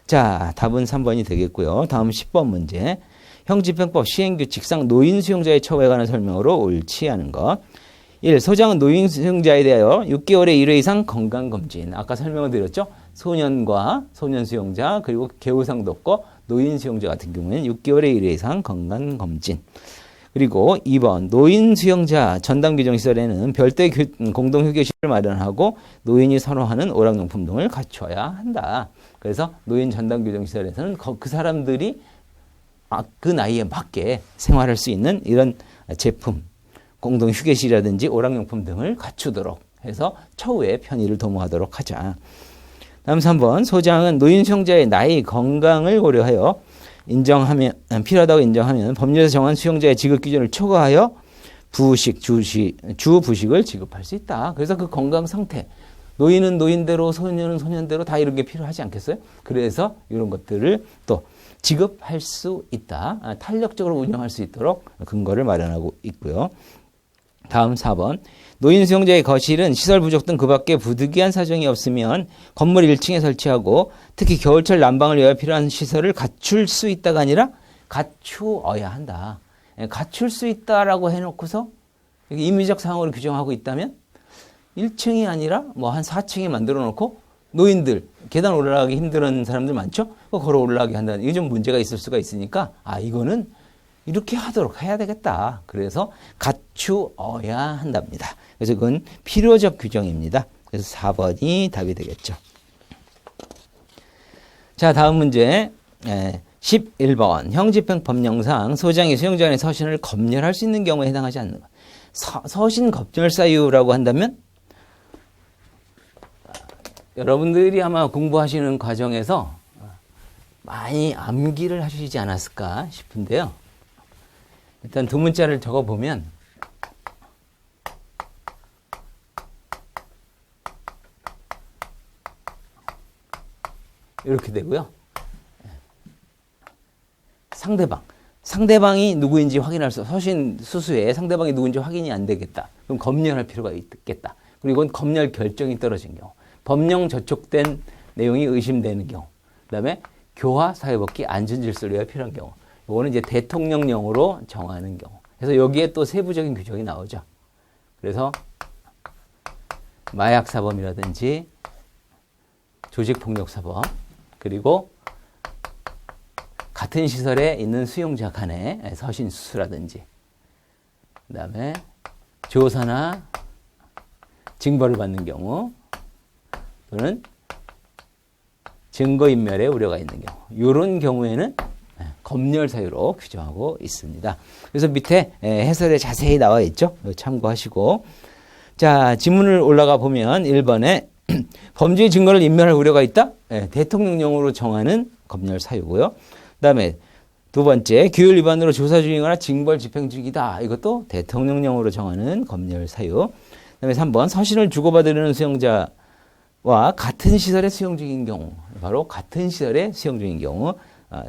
자, 답은 3번이 되겠고요. 다음 10번 문제. 형집행법 시행규칙상 노인 수용자의 처우에 관한 설명으로 옳지 않은 것. 1. 소장은 노인 수용자에 대하여 6개월에 1회 이상 건강검진. 아까 설명을 드렸죠. 소년과 소년 수용자 그리고 개우상독거 노인 수용자 같은 경우에는 6개월에 1회 이상 건강검진. 그리고 2번 노인 수용자 전담규정시설에는 별도의 공동휴게실을 마련하고 노인이 선호하는 오락용품 등을 갖춰야 한다. 그래서 노인 전담규정시설에서는 그 사람들이 그 나이에 맞게 생활할 수 있는 이런 제품, 공동휴게실이라든지 오락용품 등을 갖추도록 해서 처우의 편의를 도모하도록 하자. 다음 3번 소장은 노인 수용자의 나이, 건강을 고려하여 인정하면 필요하다고 인정하면 법률에서 정한 수용자의 지급 기준을 초과하여 주부식을 지급할 수 있다. 그래서 그 건강 상태, 노인은 노인대로 소년은 소년대로 다 이런 게 필요하지 않겠어요? 그래서 이런 것들을 또 지급할 수 있다. 탄력적으로 운영할 수 있도록 근거를 마련하고 있고요. 다음 4번. 노인 수용자의 거실은 시설 부족 등 그 밖에 부득이한 사정이 없으면 건물 1층에 설치하고 특히 겨울철 난방을 위하여 필요한 시설을 갖출 수 있다가 아니라 갖추어야 한다. 갖출 수 있다라고 해놓고서 임의적 사항으로 규정하고 있다면 1층이 아니라 한 4층에 만들어 놓고 노인들, 계단 올라가기 힘든 사람들 많죠? 걸어 올라가게 한다는, 이게 좀 문제가 있을 수가 있으니까, 이거는 이렇게 해야 되겠다. 그래서 갖추어야 한답니다. 그래서 그건 필요적 규정입니다. 그래서 4번이 답이 되겠죠. 자, 다음 문제. 11번. 형집행법령상 소장이 수용자 간의 서신을 검열할 수 있는 경우에 해당하지 않는 것. 서신 검열 사유라고 한다면 여러분들이 아마 공부하시는 과정에서 많이 암기를 하시지 않았을까 싶은데요. 일단 두 문자를 적어보면 이렇게 되고요. 상대방이 누구인지 확인할 수, 서신 수수에 상대방이 누구인지 확인이 안 되겠다. 그럼 검열할 필요가 있겠다. 그리고 이건 검열 결정이 떨어진 경우. 법령 저촉된 내용이 의심되는 경우. 그 다음에 교화, 사회복귀, 안전질서를 위해 필요한 경우. 이거는 이제 대통령령으로 정하는 경우. 그래서 여기에 또 세부적인 규정이 나오죠. 그래서 마약 사범이라든지 조직폭력사범, 그리고 같은 시설에 있는 수용자 간의 서신수수라든지, 그 다음에 조사나 징벌을 받는 경우, 또는 증거인멸의 우려가 있는 경우, 이런 경우에는 검열 사유로 규정하고 있습니다. 그래서 밑에 해설에 자세히 나와 있죠. 참고하시고. 자, 지문을 올라가 보면 1번에 범죄의 증거를 인멸할 우려가 있다? 대통령령으로 정하는 검열 사유고요. 그 다음에 두 번째, 규율 위반으로 조사 중이거나 징벌 집행 중이다. 이것도 대통령령으로 정하는 검열 사유. 그 다음에 3번, 서신을 주고받으려는 수용자와 같은 시설에 수용 중인 경우, 바로 같은 시설에 수용 중인 경우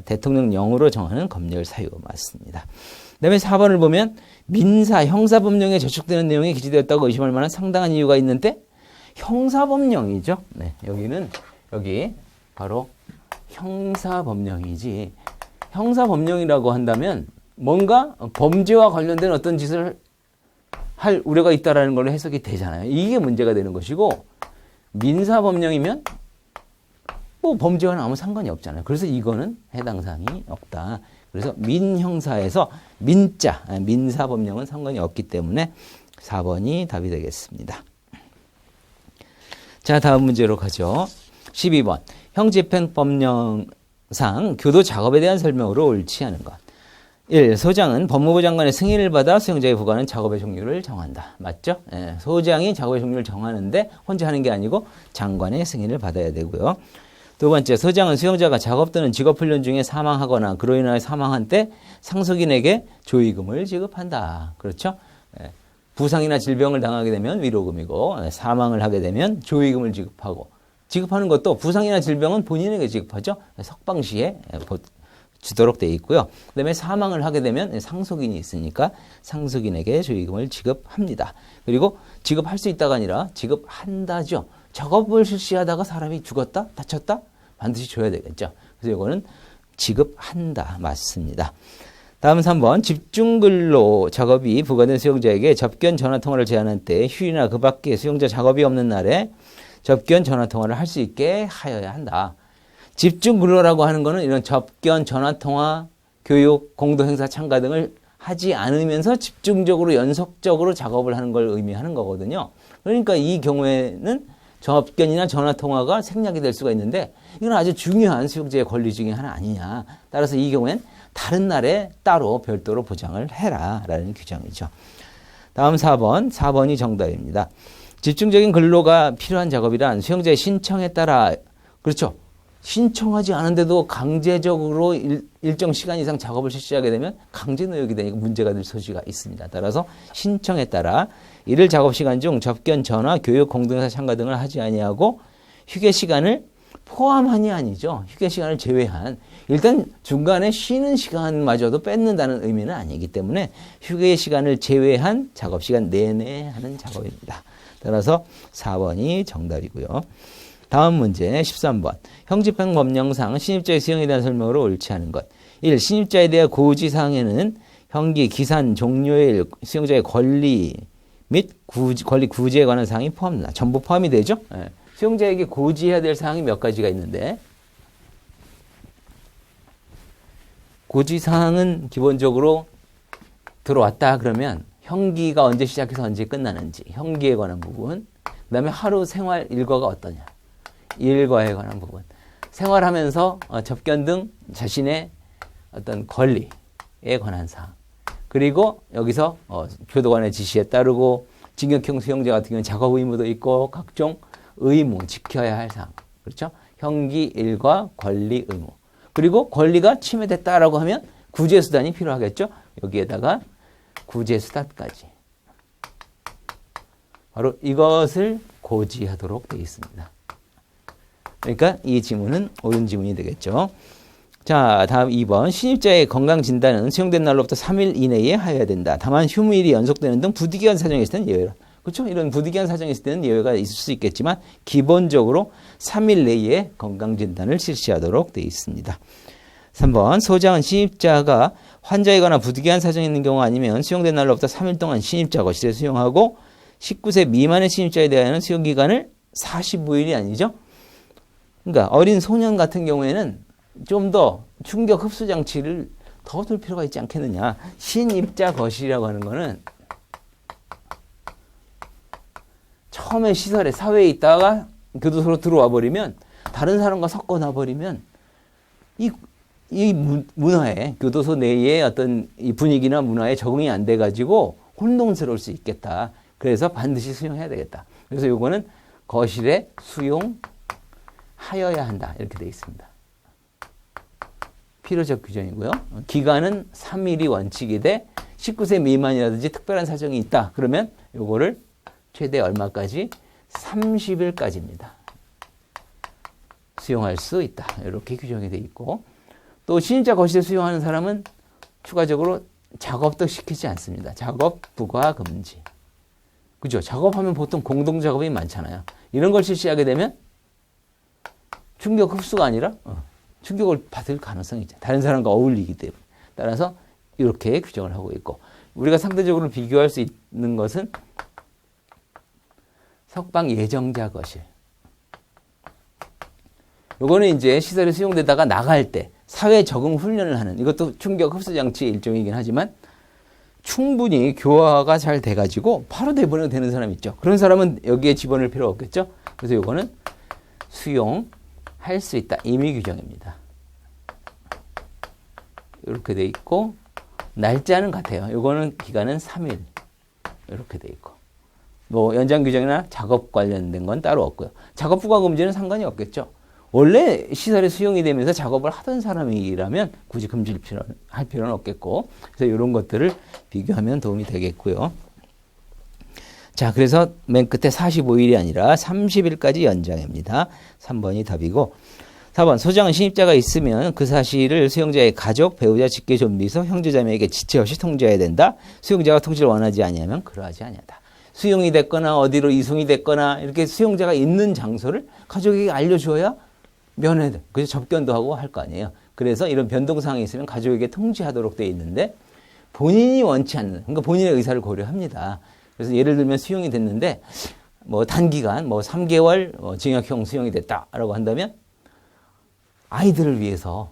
대통령령으로 정하는 검열 사유 맞습니다. 그 다음에 4번을 보면 민사, 형사법령에 저촉되는 내용이 기재되었다고 의심할 만한 상당한 이유가 있는데 형사법령이죠. 네, 여기 바로 형사법령이지. 형사법령이라고 한다면 뭔가 범죄와 관련된 어떤 짓을 할 우려가 있다라는 걸로 해석이 되잖아요. 이게 문제가 되는 것이고, 민사법령이면 뭐 범죄와는 아무 상관이 없잖아요. 그래서 이거는 해당 사항이 없다. 그래서 민형사에서 민자, 민사법령은 상관이 없기 때문에 4번이 답이 되겠습니다. 자, 다음 문제로 가죠. 12번. 형집행법령상 교도 작업에 대한 설명으로 옳지 않은 것. 1. 소장은 법무부 장관의 승인을 받아 수용자에 부과하는 작업의 종류를 정한다. 맞죠? 소장이 작업의 종류를 정하는데 혼자 하는 게 아니고 장관의 승인을 받아야 되고요. 두 번째, 소장은 수용자가 작업 또는 직업훈련 중에 사망하거나 그로 인하여 사망한 때 상속인에게 조의금을 지급한다. 그렇죠? 부상이나 질병을 당하게 되면 위로금이고, 사망을 하게 되면 조의금을 지급하는 것도 부상이나 질병은 본인에게 지급하죠. 석방시에 주도록 되어 있고요. 그 다음에 사망을 하게 되면 상속인이 있으니까 상속인에게 조의금을 지급합니다. 그리고 지급할 수 있다가 아니라 지급한다죠. 작업을 실시하다가 사람이 죽었다? 다쳤다? 반드시 줘야 되겠죠. 그래서 이거는 지급한다. 맞습니다. 다음 3번. 집중근로 작업이 부과된 수용자에게 접견 전화통화를 제한할 때 휴일이나 그 밖에 수용자 작업이 없는 날에 접견 전화통화를 할 수 있게 하여야 한다. 집중근로라고 하는 거는 이런 접견, 전화통화, 교육, 공동행사 참가 등을 하지 않으면서 집중적으로 연속적으로 작업을 하는 걸 의미하는 거거든요. 그러니까 이 경우에는 접견이나 전화통화가 생략이 될 수가 있는데 이건 아주 중요한 수용자의 권리 중에 하나 아니냐. 따라서 이 경우엔 다른 날에 따로 별도로 보장을 해라 라는 규정이죠. 다음 4번이 정답입니다. 집중적인 근로가 필요한 작업이란 수용자의 신청에 따라, 그렇죠. 신청하지 않은데도 강제적으로 일정 시간 이상 작업을 실시하게 되면 강제 노역이 되니까 문제가 될 소지가 있습니다. 따라서 신청에 따라 일일 작업 시간 중 접견, 전화, 교육, 공동행사 참가 등을 하지 아니하고 휴게 시간을 포함한이 아니죠. 휴게 시간을 제외한, 일단 중간에 쉬는 시간마저도 뺏는다는 의미는 아니기 때문에 휴게 시간을 제외한 작업 시간 내내 하는 작업입니다. 따라서 4번이 정답이고요. 다음 문제 13번. 형집행법령상 신입자의 수용에 대한 설명으로 옳지 않은 것. 1. 신입자에 대한 고지사항에는 형기, 기산, 종료일, 수용자의 권리 및 권리 구제에 관한 사항이 포함된다. 전부 포함이 되죠. 수용자에게 고지해야 될 사항이 몇 가지가 있는데, 고지사항은 기본적으로 들어왔다 그러면 형기가 언제 시작해서 언제 끝나는지, 형기에 관한 부분, 그 다음에 하루 생활 일과가 어떠냐, 일과에 관한 부분, 생활하면서 접견 등 자신의 어떤 권리에 관한 사항, 그리고 여기서 교도관의 지시에 따르고 징역형 수용자 같은 경우는 작업 의무도 있고 각종 의무 지켜야 할 사항, 그렇죠? 형기, 일과, 권리, 의무. 그리고 권리가 침해됐다라고 하면 구제수단이 필요하겠죠? 여기에다가 구제수단까지. 바로 이것을 고지하도록 되어 있습니다. 그러니까 이 지문은 옳은 지문이 되겠죠. 자, 다음 2번. 신입자의 건강진단은 수용된 날로부터 3일 이내에 하여야 된다. 다만 휴무일이 연속되는 등 부득이한 사정이 있을 때는 예외라. 그렇죠? 이런 부득이한 사정이 있을 때는 예외가 있을 수 있겠지만 기본적으로 3일 내에 건강진단을 실시하도록 되어 있습니다. 3번. 소장은 신입자가 환자이거나 부득이한 사정이 있는 경우 아니면 수용된 날로부터 3일 동안 신입자 거실에 수용하고 19세 미만의 신입자에 대하여는 수용기간을 45일이 아니죠. 그러니까 어린 소년 같은 경우에는 좀 더 충격 흡수 장치를 더 둘 필요가 있지 않겠느냐. 신입자 거실이라고 하는 거는 처음에 시설에 사회에 있다가 교도소로 들어와 버리면 다른 사람과 섞어 놔 버리면 이 문화에 교도소 내의 어떤 이 분위기나 문화에 적응이 안 돼 가지고 혼동스러울 수 있겠다. 그래서 반드시 수용해야 되겠다. 그래서 요거는 거실에 수용하여야 한다. 이렇게 되어 있습니다. 필요적 규정이고요. 기간은 3일이 원칙이 돼 19세 미만이라든지 특별한 사정이 있다. 그러면 요거를 최대 얼마까지? 30일까지입니다. 수용할 수 있다. 이렇게 규정이 되어 있고 또 신입자 거실에 수용하는 사람은 추가적으로 작업도 시키지 않습니다. 작업 부과 금지. 그죠? 작업하면 보통 공동 작업이 많잖아요. 이런 걸 실시하게 되면 충격 흡수가 아니라 충격을 받을 가능성이 있죠. 다른 사람과 어울리기 때문에. 따라서 이렇게 규정을 하고 있고 우리가 상대적으로 비교할 수 있는 것은 석방 예정자 거실. 요거는 이제 시설에 수용되다가 나갈 때 사회 적응 훈련을 하는 이것도 충격 흡수 장치의 일종이긴 하지만 충분히 교화가 잘 돼가지고 바로 내보내도 되는 사람 있죠. 그런 사람은 여기에 집어넣을 필요 없겠죠. 그래서 요거는 수용할 수 있다. 임의 규정입니다. 이렇게 돼 있고 날짜는 같아요. 요거는 기간은 3일 이렇게 돼 있고 뭐 연장 규정이나 작업 관련된 건 따로 없고요. 작업 부과 금지는 상관이 없겠죠. 원래 시설에 수용이 되면서 작업을 하던 사람이라면 굳이 할 필요는 없겠고 그래서 이런 것들을 비교하면 도움이 되겠고요. 자, 그래서 맨 끝에 45일이 아니라 30일까지 연장합니다. 3번이 답이고 4번 소장은 신입자가 있으면 그 사실을 수용자의 가족, 배우자, 직계 좀비소, 형제자매에게 지체 없이 통지해야 된다. 수용자가 통지를 원하지 아니하면 그러하지 아니하다. 수용이 됐거나 어디로 이송이 됐거나 이렇게 수용자가 있는 장소를 가족에게 알려줘야 면회도 그래서 접견도 하고 할 거 아니에요. 그래서 이런 변동사항이 있으면 가족에게 통지하도록 되어 있는데 본인이 원치 않는 그러니까 본인의 의사를 고려합니다. 그래서 예를 들면 수용이 됐는데 뭐 단기간 뭐 3개월 징역형 수용이 됐다라고 한다면 아이들을 위해서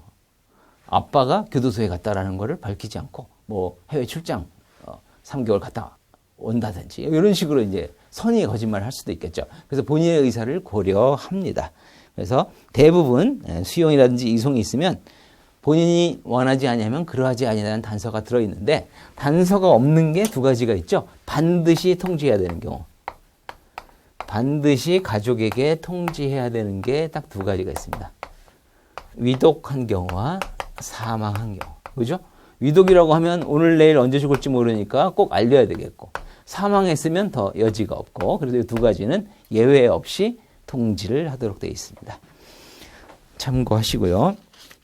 아빠가 교도소에 갔다라는 거를 밝히지 않고 뭐 해외 출장 3개월 갔다 온다든지 이런 식으로 이제 선의의 거짓말을 할 수도 있겠죠. 그래서 본인의 의사를 고려합니다. 그래서 대부분 수용이라든지 이송이 있으면 본인이 원하지 아니하면 그러하지 아니하는 단서가 들어있는데 단서가 없는 게 두 가지가 있죠. 반드시 통지해야 되는 경우. 반드시 가족에게 통지해야 되는 게 딱 두 가지가 있습니다. 위독한 경우와 사망한 경우. 그죠? 위독이라고 하면 오늘 내일 언제 죽을지 모르니까 꼭 알려야 되겠고 사망했으면 더 여지가 없고 그래서 이 두 가지는 예외 없이 통지를 하도록 되어 있습니다. 참고하시고요.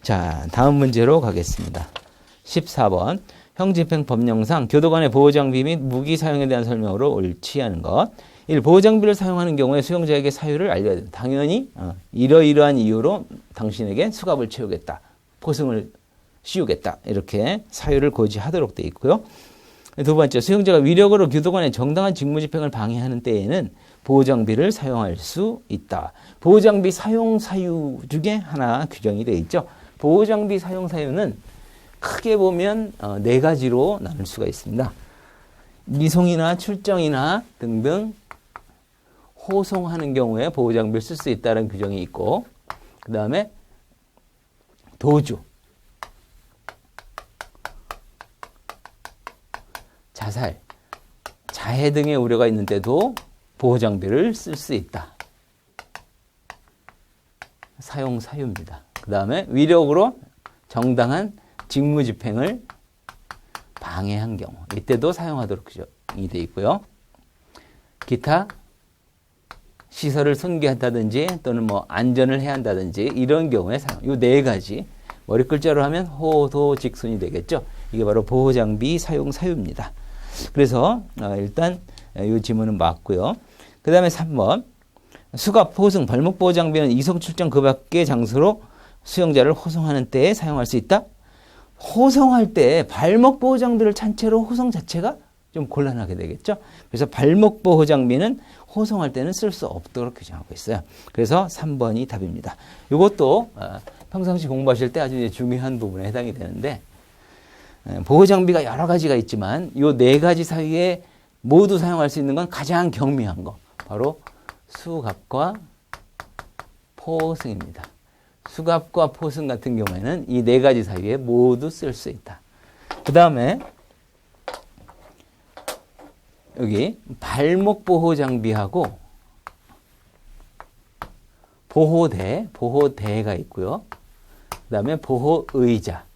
자, 다음 문제로 가겠습니다. 14번. 형집행 법령상 교도관의 보호장비 및 무기 사용에 대한 설명으로 옳지 않은 것. 1. 보호장비를 사용하는 경우에 수용자에게 사유를 알려야 된다. 당연히 이러이러한 이유로 당신에게 수갑을 채우겠다. 포승을 씌우겠다. 이렇게 사유를 고지하도록 되어 있고요. 두 번째, 수용자가 위력으로 교도관의 정당한 직무집행을 방해하는 때에는 보호장비를 사용할 수 있다. 보호장비 사용 사유 중에 하나 규정이 되어 있죠. 보호장비 사용 사유는 크게 보면 네 가지로 나눌 수가 있습니다. 이송이나 출정이나 등등 호송하는 경우에 보호장비를 쓸 수 있다는 규정이 있고 그 다음에 도주, 자살, 자해 등의 우려가 있는데도 보호장비를 쓸 수 있다. 사용 사유입니다. 그 다음에 위력으로 정당한 직무집행을 방해한 경우 이때도 사용하도록 규정이 되어 있고요. 기타 시설을 손괴한다든지 또는 뭐 안전을 해야 한다든지 이런 경우에 사용. 이 네 가지 머리 글자로 하면 호도직순이 되겠죠. 이게 바로 보호장비 사용 사유입니다. 그래서 일단 이 지문은 맞고요. 그 다음에 3번 수갑, 호승, 발목 보호 장비는 이송, 출정 그 밖의 장소로 수용자를 호송하는 때에 사용할 수 있다. 호송할 때 발목 보호 장비를 찬 채로 호송 자체가 좀 곤란하게 되겠죠. 그래서 발목 보호 장비는 호송할 때는 쓸 수 없도록 규정하고 있어요. 그래서 3번이 답입니다. 이것도 평상시 공부하실 때 아주 중요한 부분에 해당이 되는데 보호 장비가 여러 가지가 있지만 이 네 가지 사이에 모두 사용할 수 있는 건 가장 경미한 거 바로 수갑과 포승입니다. 수갑과 포승 같은 경우에는 이 네 가지 사이에 모두 쓸 수 있다. 그 다음에 여기 발목 보호 장비하고 보호대가 있고요. 그 다음에 보호의자.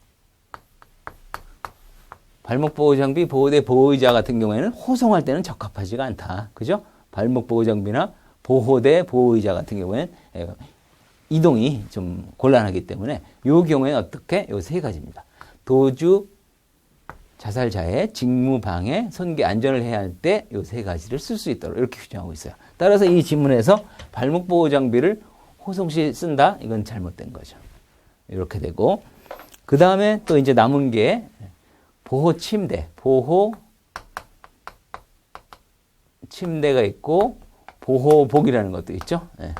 발목 보호 장비, 보호대, 보호의자 같은 경우에는 호송할 때는 적합하지가 않다. 그죠? 발목 보호 장비나 보호대, 보호의자 같은 경우에는 이동이 좀 곤란하기 때문에 이 경우에는 어떻게? 이 세 가지입니다. 도주, 자살자의 직무 방해, 손괴 안전을 해야 할 때 이 세 가지를 쓸 수 있도록 이렇게 규정하고 있어요. 따라서 이 지문에서 발목 보호 장비를 호송 시 쓴다? 이건 잘못된 거죠. 이렇게 되고 그 다음에 또 이제 남은 게 보호 침대, 보호 침대가 있고 보호복이라는 것도 있죠. 네.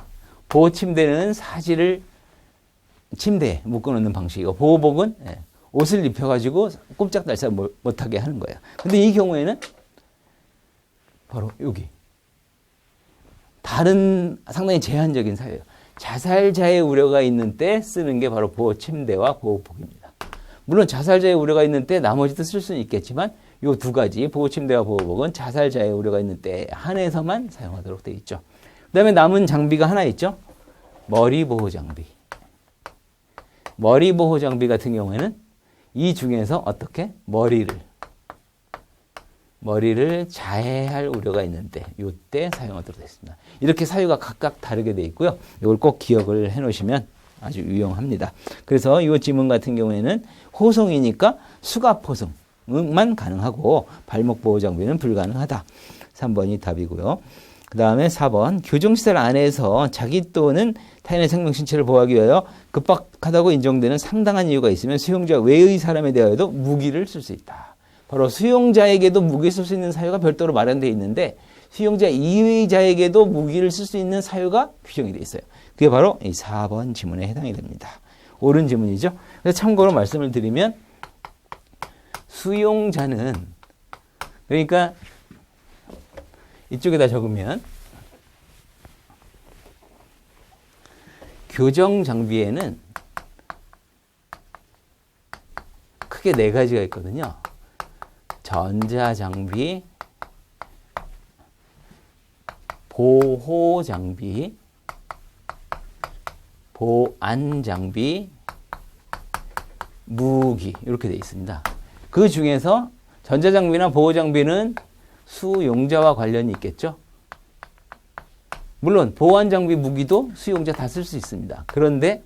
보호 침대는 사지를 침대에 묶어놓는 방식이고 보호복은 옷을 입혀가지고 꼼짝달싹 못하게 하는 거예요. 근데 이 경우에는 바로 여기 다른 상당히 제한적인 사유예요. 자살자의 우려가 있는 때 쓰는 게 바로 보호 침대와 보호복입니다. 물론 자살자의 우려가 있는 때 나머지도 쓸 수는 있겠지만 이 두 가지 보호 침대와 보호복은 자살자의 우려가 있는 때에 한해서만 사용하도록 되어 있죠. 그 다음에 남은 장비가 하나 있죠. 머리 보호 장비. 머리 보호 장비 같은 경우에는 이 중에서 어떻게? 머리를 자해할 우려가 있는 때, 이때 사용하도록 되어 있습니다. 이렇게 사유가 각각 다르게 되어 있고요. 이걸 꼭 기억을 해 놓으시면 아주 유용합니다. 그래서 이 지문 같은 경우에는 호송이니까 수갑 호송만 가능하고 발목 보호 장비는 불가능하다. 3번이 답이고요. 그 다음에 4번 교정시설 안에서 자기 또는 타인의 생명 신체를 보호하기 위하여 급박하다고 인정되는 상당한 이유가 있으면 수용자 외의 사람에 대하여도 무기를 쓸 수 있다. 바로 수용자에게도 무기를 쓸 수 있는 사유가 별도로 마련되어 있는데 수용자 이외의 자에게도 무기를 쓸 수 있는 사유가 규정이 되어 있어요. 그게 바로 이 4번 지문에 해당이 됩니다. 옳은 지문이죠. 그래서 참고로 말씀을 드리면 수용자는 그러니까 이쪽에다 적으면 교정 장비에는 크게 네 가지가 있거든요. 전자 장비, 보호 장비, 보안 장비, 무기 이렇게 되어 있습니다. 그 중에서 전자 장비나 보호 장비는 수용자와 관련이 있겠죠. 물론 보안 장비 무기도 수용자 다 쓸 수 있습니다. 그런데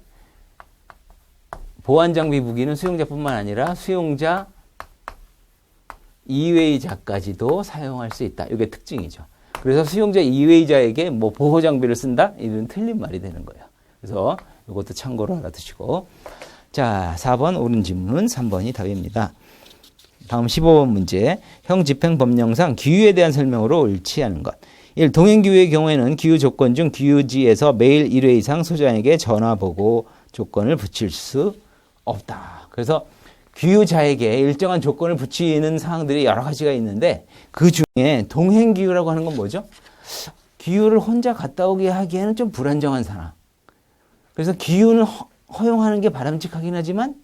보안 장비 무기는 수용자뿐만 아니라 수용자 이외의자까지도 사용할 수 있다. 이게 특징이죠. 그래서 수용자 이외의자에게 뭐 보호 장비를 쓴다? 이런 틀린 말이 되는 거예요. 그래서 이것도 참고로 알아두시고. 자, 4번 옳은 질문, 3번이 답입니다. 다음 15번 문제. 형 집행법령상 기유에 대한 설명으로 옳지 않은 것. 1. 동행기유의 경우에는 기유 조건 중 기유지에서 매일 1회 이상 소장에게 전화보고 조건을 붙일 수 없다. 그래서 기유자에게 일정한 조건을 붙이는 사항들이 여러 가지가 있는데 그 중에 동행기유라고 하는 건 뭐죠? 기유를 혼자 갔다 오게 하기에는 좀 불안정한 사람. 그래서 기유는 허용하는 게 바람직하긴 하지만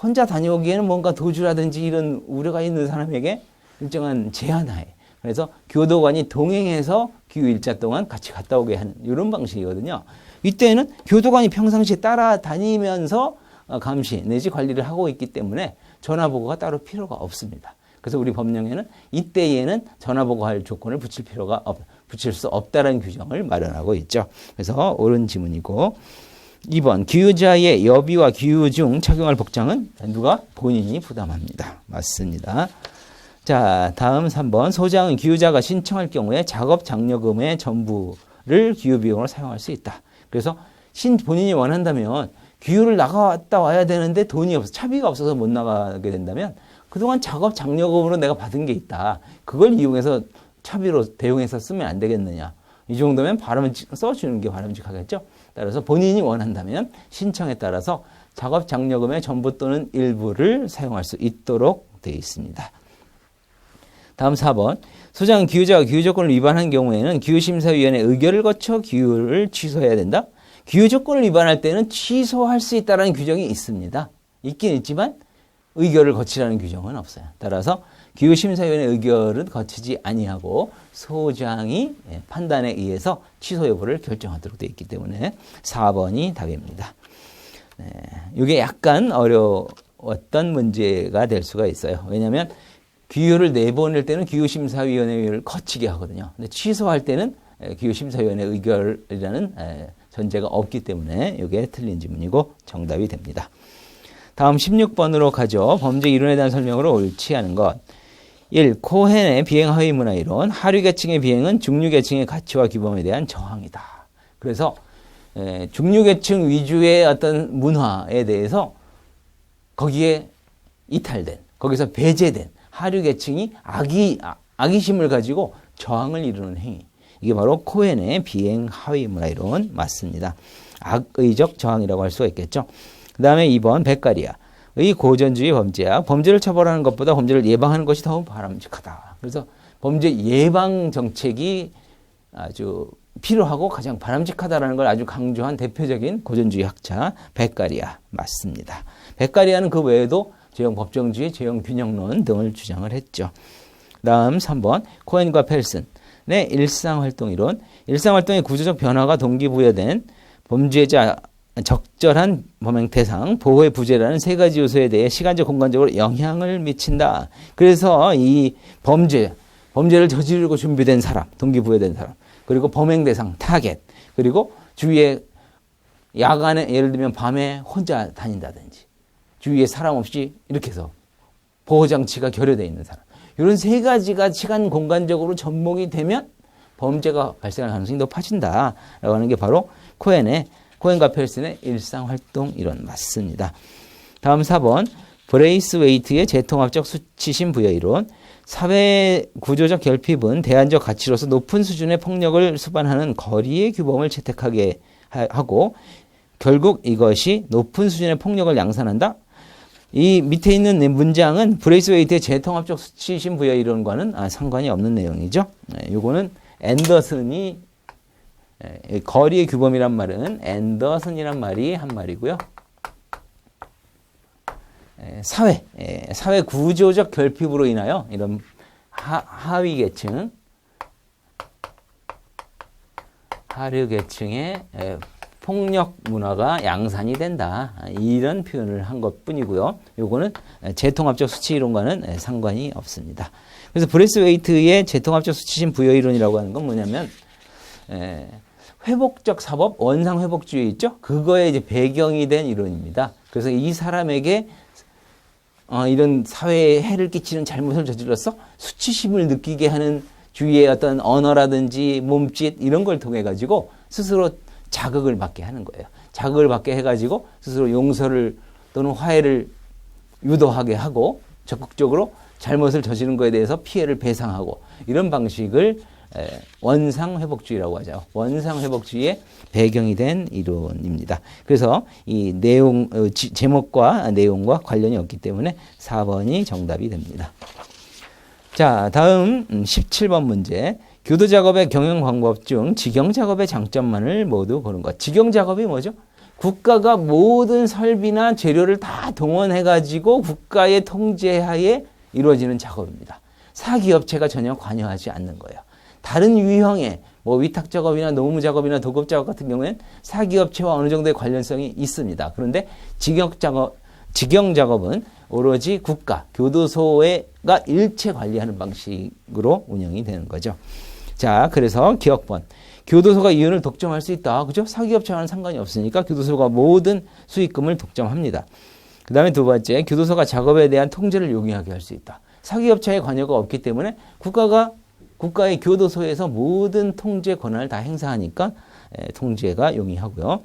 혼자 다녀오기에는 뭔가 도주라든지 이런 우려가 있는 사람에게 일정한 제한하에 그래서 교도관이 동행해서 기유 일자 동안 같이 갔다 오게 하는 이런 방식이거든요. 이때는 교도관이 평상시에 따라다니면서 감시 내지 관리를 하고 있기 때문에 전화보고가 따로 필요가 없습니다. 그래서 우리 법령에는 이때에는 전화보고할 조건을 붙일 수 없다는 규정을 마련하고 있죠. 그래서 옳은 지문이고 2번 기유자의 여비와 기유 중 착용할 복장은 누가? 본인이 부담합니다. 맞습니다. 자, 다음 3번 소장은 기유자가 신청할 경우에 작업 장려금의 전부를 기유 비용으로 사용할 수 있다. 그래서 본인이 원한다면 기유를 나갔다 와야 되는데 돈이 없어 차비가 없어서 못 나가게 된다면 그동안 작업 장려금으로 내가 받은 게 있다. 그걸 이용해서 차비로 대용해서 쓰면 안 되겠느냐. 이 정도면 써주는 게 바람직하겠죠. 따라서 본인이 원한다면 신청에 따라서 작업 장려금의 전부 또는 일부를 사용할 수 있도록 되어 있습니다. 다음 4번. 소장은 기유자가 기유 조건을 위반한 경우에는 기유심사위원회 의결을 거쳐 기유를 취소해야 된다. 기유 조건을 위반할 때는 취소할 수 있다는 규정이 있습니다. 있긴 있지만 의결을 거치라는 규정은 없어요. 따라서 기후심사위원회 의결은 거치지 아니하고 소장이 판단에 의해서 취소 여부를 결정하도록 되어 있기 때문에 4번이 답입니다. 이게 약간 어려웠던 문제가 될 수가 있어요. 왜냐하면 기후를 내보낼 때는 기후심사위원회를 거치게 하거든요. 근데 취소할 때는 기후심사위원회 의결이라는 전제가 없기 때문에 이게 틀린 질문이고 정답이 됩니다. 다음 16번으로 가죠. 범죄 이론에 대한 설명으로 옳지 않은 것. 1. 코헨의 비행 하위 문화 이론. 하류 계층의 비행은 중류 계층의 가치와 규범에 대한 저항이다. 그래서 중류 계층 위주의 어떤 문화에 대해서 거기에 이탈된, 거기서 배제된 하류 계층이 악의심을 가지고 저항을 이루는 행위. 이게 바로 코헨의 비행 하위 문화 이론 맞습니다. 악의적 저항이라고 할 수가 있겠죠. 그 다음에 2번 베카리아. 의 고전주의 범죄야. 범죄를 처벌하는 것보다 범죄를 예방하는 것이 더 바람직하다. 그래서 범죄 예방 정책이 아주 필요하고 가장 바람직하다라는 걸 아주 강조한 대표적인 고전주의 학자 베카리아 맞습니다. 베카리아는 그 외에도 제형 법정주의, 제형 균형론 등을 주장을 했죠. 다음 3번 코헨과 펠슨의 일상활동 이론. 일상활동의 구조적 변화가 동기부여된 범죄자 적절한 범행 대상, 보호의 부재라는 세 가지 요소에 대해 시간적, 공간적으로 영향을 미친다. 그래서 이 범죄를 저지르고 준비된 사람, 동기부여된 사람, 그리고 범행 대상, 타겟, 그리고 주위에 야간에 예를 들면 밤에 혼자 다닌다든지 주위에 사람 없이 이렇게 해서 보호장치가 결여되어 있는 사람. 이런 세 가지가 시간, 공간적으로 접목이 되면 범죄가 발생할 가능성이 높아진다라고 하는 게 바로 코헨과 펠슨의 일상활동 이론 맞습니다. 다음 4번 브레이스웨이트의 재통합적 수치심 부여 이론. 사회 구조적 결핍은 대안적 가치로서 높은 수준의 폭력을 수반하는 거리의 규범을 채택하게 하고 결국 이것이 높은 수준의 폭력을 양산한다. 이 밑에 있는 문장은 브레이스웨이트의 재통합적 수치심 부여 이론과는 상관이 없는 내용이죠. 이거는 앤더슨이 거리의 규범이란 말은 앤더슨이란 말이 한 말이고요. 사회 구조적 결핍으로 인하여 이런 하위 계층, 하류 계층의 폭력 문화가 양산이 된다. 이런 표현을 한 것뿐이고요. 요거는 재통합적 수치 이론과는 상관이 없습니다. 그래서 브레이스웨이트의 재통합적 수치심 부여 이론이라고 하는 건 뭐냐면 회복적 사법, 원상 회복주의 있죠? 그거에 이제 배경이 된 이론입니다. 그래서 이 사람에게 이런 사회에 해를 끼치는 잘못을 저질러서 수치심을 느끼게 하는 주위의 어떤 언어라든지 몸짓 이런 걸 통해 가지고 스스로 자극을 받게 하는 거예요. 자극을 받게 해가지고 스스로 용서를 또는 화해를 유도하게 하고 적극적으로 잘못을 저지른 거에 대해서 피해를 배상하고 이런 방식을 원상회복주의라고 하죠. 원상회복주의의 배경이 된 이론입니다. 그래서 이 내용, 제목과 내용과 관련이 없기 때문에 4번이 정답이 됩니다. 자, 다음 17번 문제. 교도작업의 경영 방법 중 직영작업의 장점만을 모두 보는 것. 직영작업이 뭐죠? 국가가 모든 설비나 재료를 다 동원해가지고 국가의 통제하에 이루어지는 작업입니다. 사기업체가 전혀 관여하지 않는 거예요. 다른 유형의 위탁작업이나 노무작업이나 도급작업 같은 경우에는 사기업체와 어느 정도의 관련성이 있습니다. 그런데 직영작업은 오로지 국가, 교도소가 일체 관리하는 방식으로 운영이 되는 거죠. 자, 그래서 기억번. 교도소가 이윤을 독점할 수 있다. 그죠? 사기업체와는 상관이 없으니까 교도소가 모든 수익금을 독점합니다. 그 다음에 두 번째, 교도소가 작업에 대한 통제를 용이하게 할 수 있다. 사기업체의 관여가 없기 때문에 국가의 교도소에서 모든 통제 권한을 다 행사하니까 통제가 용이하고요.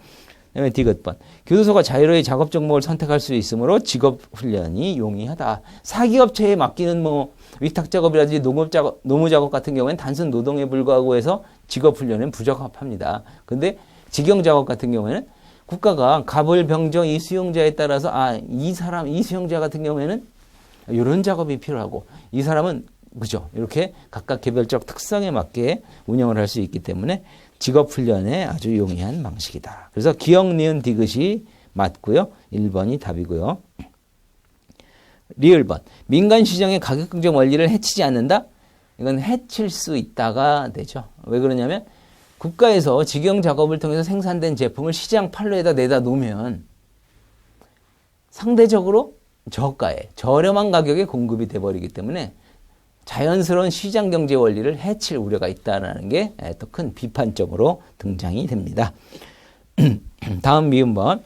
그다음에 디귿번. 교도소가 자유로이 작업 종목을 선택할 수 있으므로 직업 훈련이 용이하다. 사기업체에 맡기는 뭐 위탁 작업이라든지 노무 작업 같은 경우에는 단순 노동에 불과하고 해서 직업 훈련은 부적합합니다. 근데 직영 작업 같은 경우에는 국가가 갑을 병정 이 수용자에 따라서 이 수용자 같은 경우에는 이런 작업이 필요하고 이 사람은 그죠? 이렇게 각각 개별적 특성에 맞게 운영을 할 수 있기 때문에 직업 훈련에 아주 용이한 방식이다. 그래서 기역, 니은, 디귿이 맞고요. 1번이 답이고요. 리을번. 민간 시장의 가격 경쟁 원리를 해치지 않는다? 이건 해칠 수 있다가 되죠. 왜 그러냐면 국가에서 직영 작업을 통해서 생산된 제품을 시장 판로에다 내다 놓으면 상대적으로 저가에 저렴한 가격에 공급이 돼버리기 때문에 자연스러운 시장 경제 원리를 해칠 우려가 있다는 게 또 큰 비판점으로 등장이 됩니다. 다음 미음번.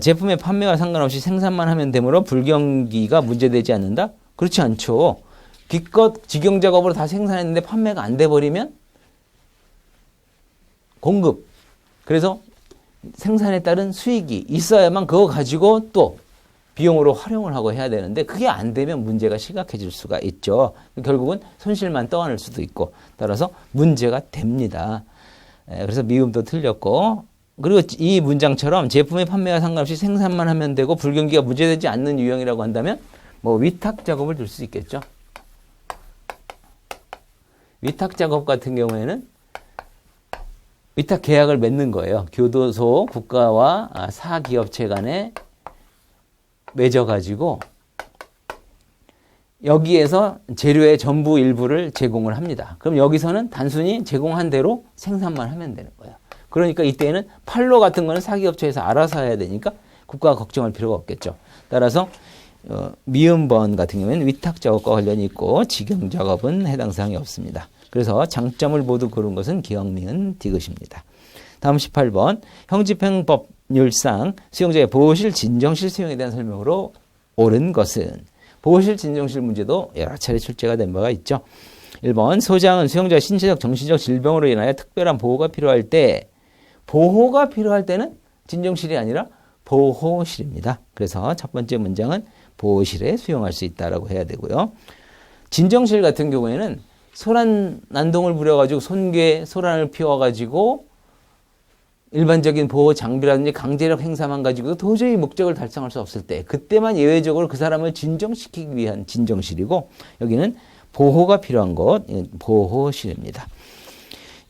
제품의 판매와 상관없이 생산만 하면 되므로 불경기가 문제되지 않는다? 그렇지 않죠. 기껏 직영 작업으로 다 생산했는데 판매가 안 돼버리면 공급, 그래서 생산에 따른 수익이 있어야만 그거 가지고 또 비용으로 활용을 하고 해야 되는데 그게 안 되면 문제가 심각해질 수가 있죠. 결국은 손실만 떠안을 수도 있고 따라서 문제가 됩니다. 그래서 미음도 틀렸고, 그리고 이 문장처럼 제품의 판매와 상관없이 생산만 하면 되고 불경기가 문제되지 않는 유형이라고 한다면 뭐 위탁 작업을 들 수 있겠죠. 위탁 작업 같은 경우에는 위탁 계약을 맺는 거예요. 교도소, 국가와 사기업체 간에 맺어가지고 여기에서 재료의 전부 일부를 제공을 합니다. 그럼 여기서는 단순히 제공한 대로 생산만 하면 되는 거예요. 그러니까 이때에는 판로 같은 거는 사기업체에서 알아서 해야 되니까 국가가 걱정할 필요가 없겠죠. 따라서 미음번 같은 경우에는 위탁 작업과 관련이 있고 직영 작업은 해당 사항이 없습니다. 그래서 장점을 모두 고른 것은 기역, 니은, 디귿입니다. 다음 18번. 형집행법률상 수용자의 보호실, 진정실 수용에 대한 설명으로 옳은 것은? 보호실, 진정실 문제도 여러 차례 출제가 된 바가 있죠. 1번. 소장은 수용자의 신체적, 정신적 질병으로 인하여 특별한 보호가 필요할 때는 진정실이 아니라 보호실입니다. 그래서 첫 번째 문장은 보호실에 수용할 수 있다라고 해야 되고요. 진정실 같은 경우에는 소란 난동을 부려가지고 소란을 피워가지고 일반적인 보호 장비라든지 강제력 행사만 가지고 도저히 목적을 달성할 수 없을 때 그때만 예외적으로 그 사람을 진정시키기 위한 진정실이고 여기는 보호가 필요한 곳 보호실입니다.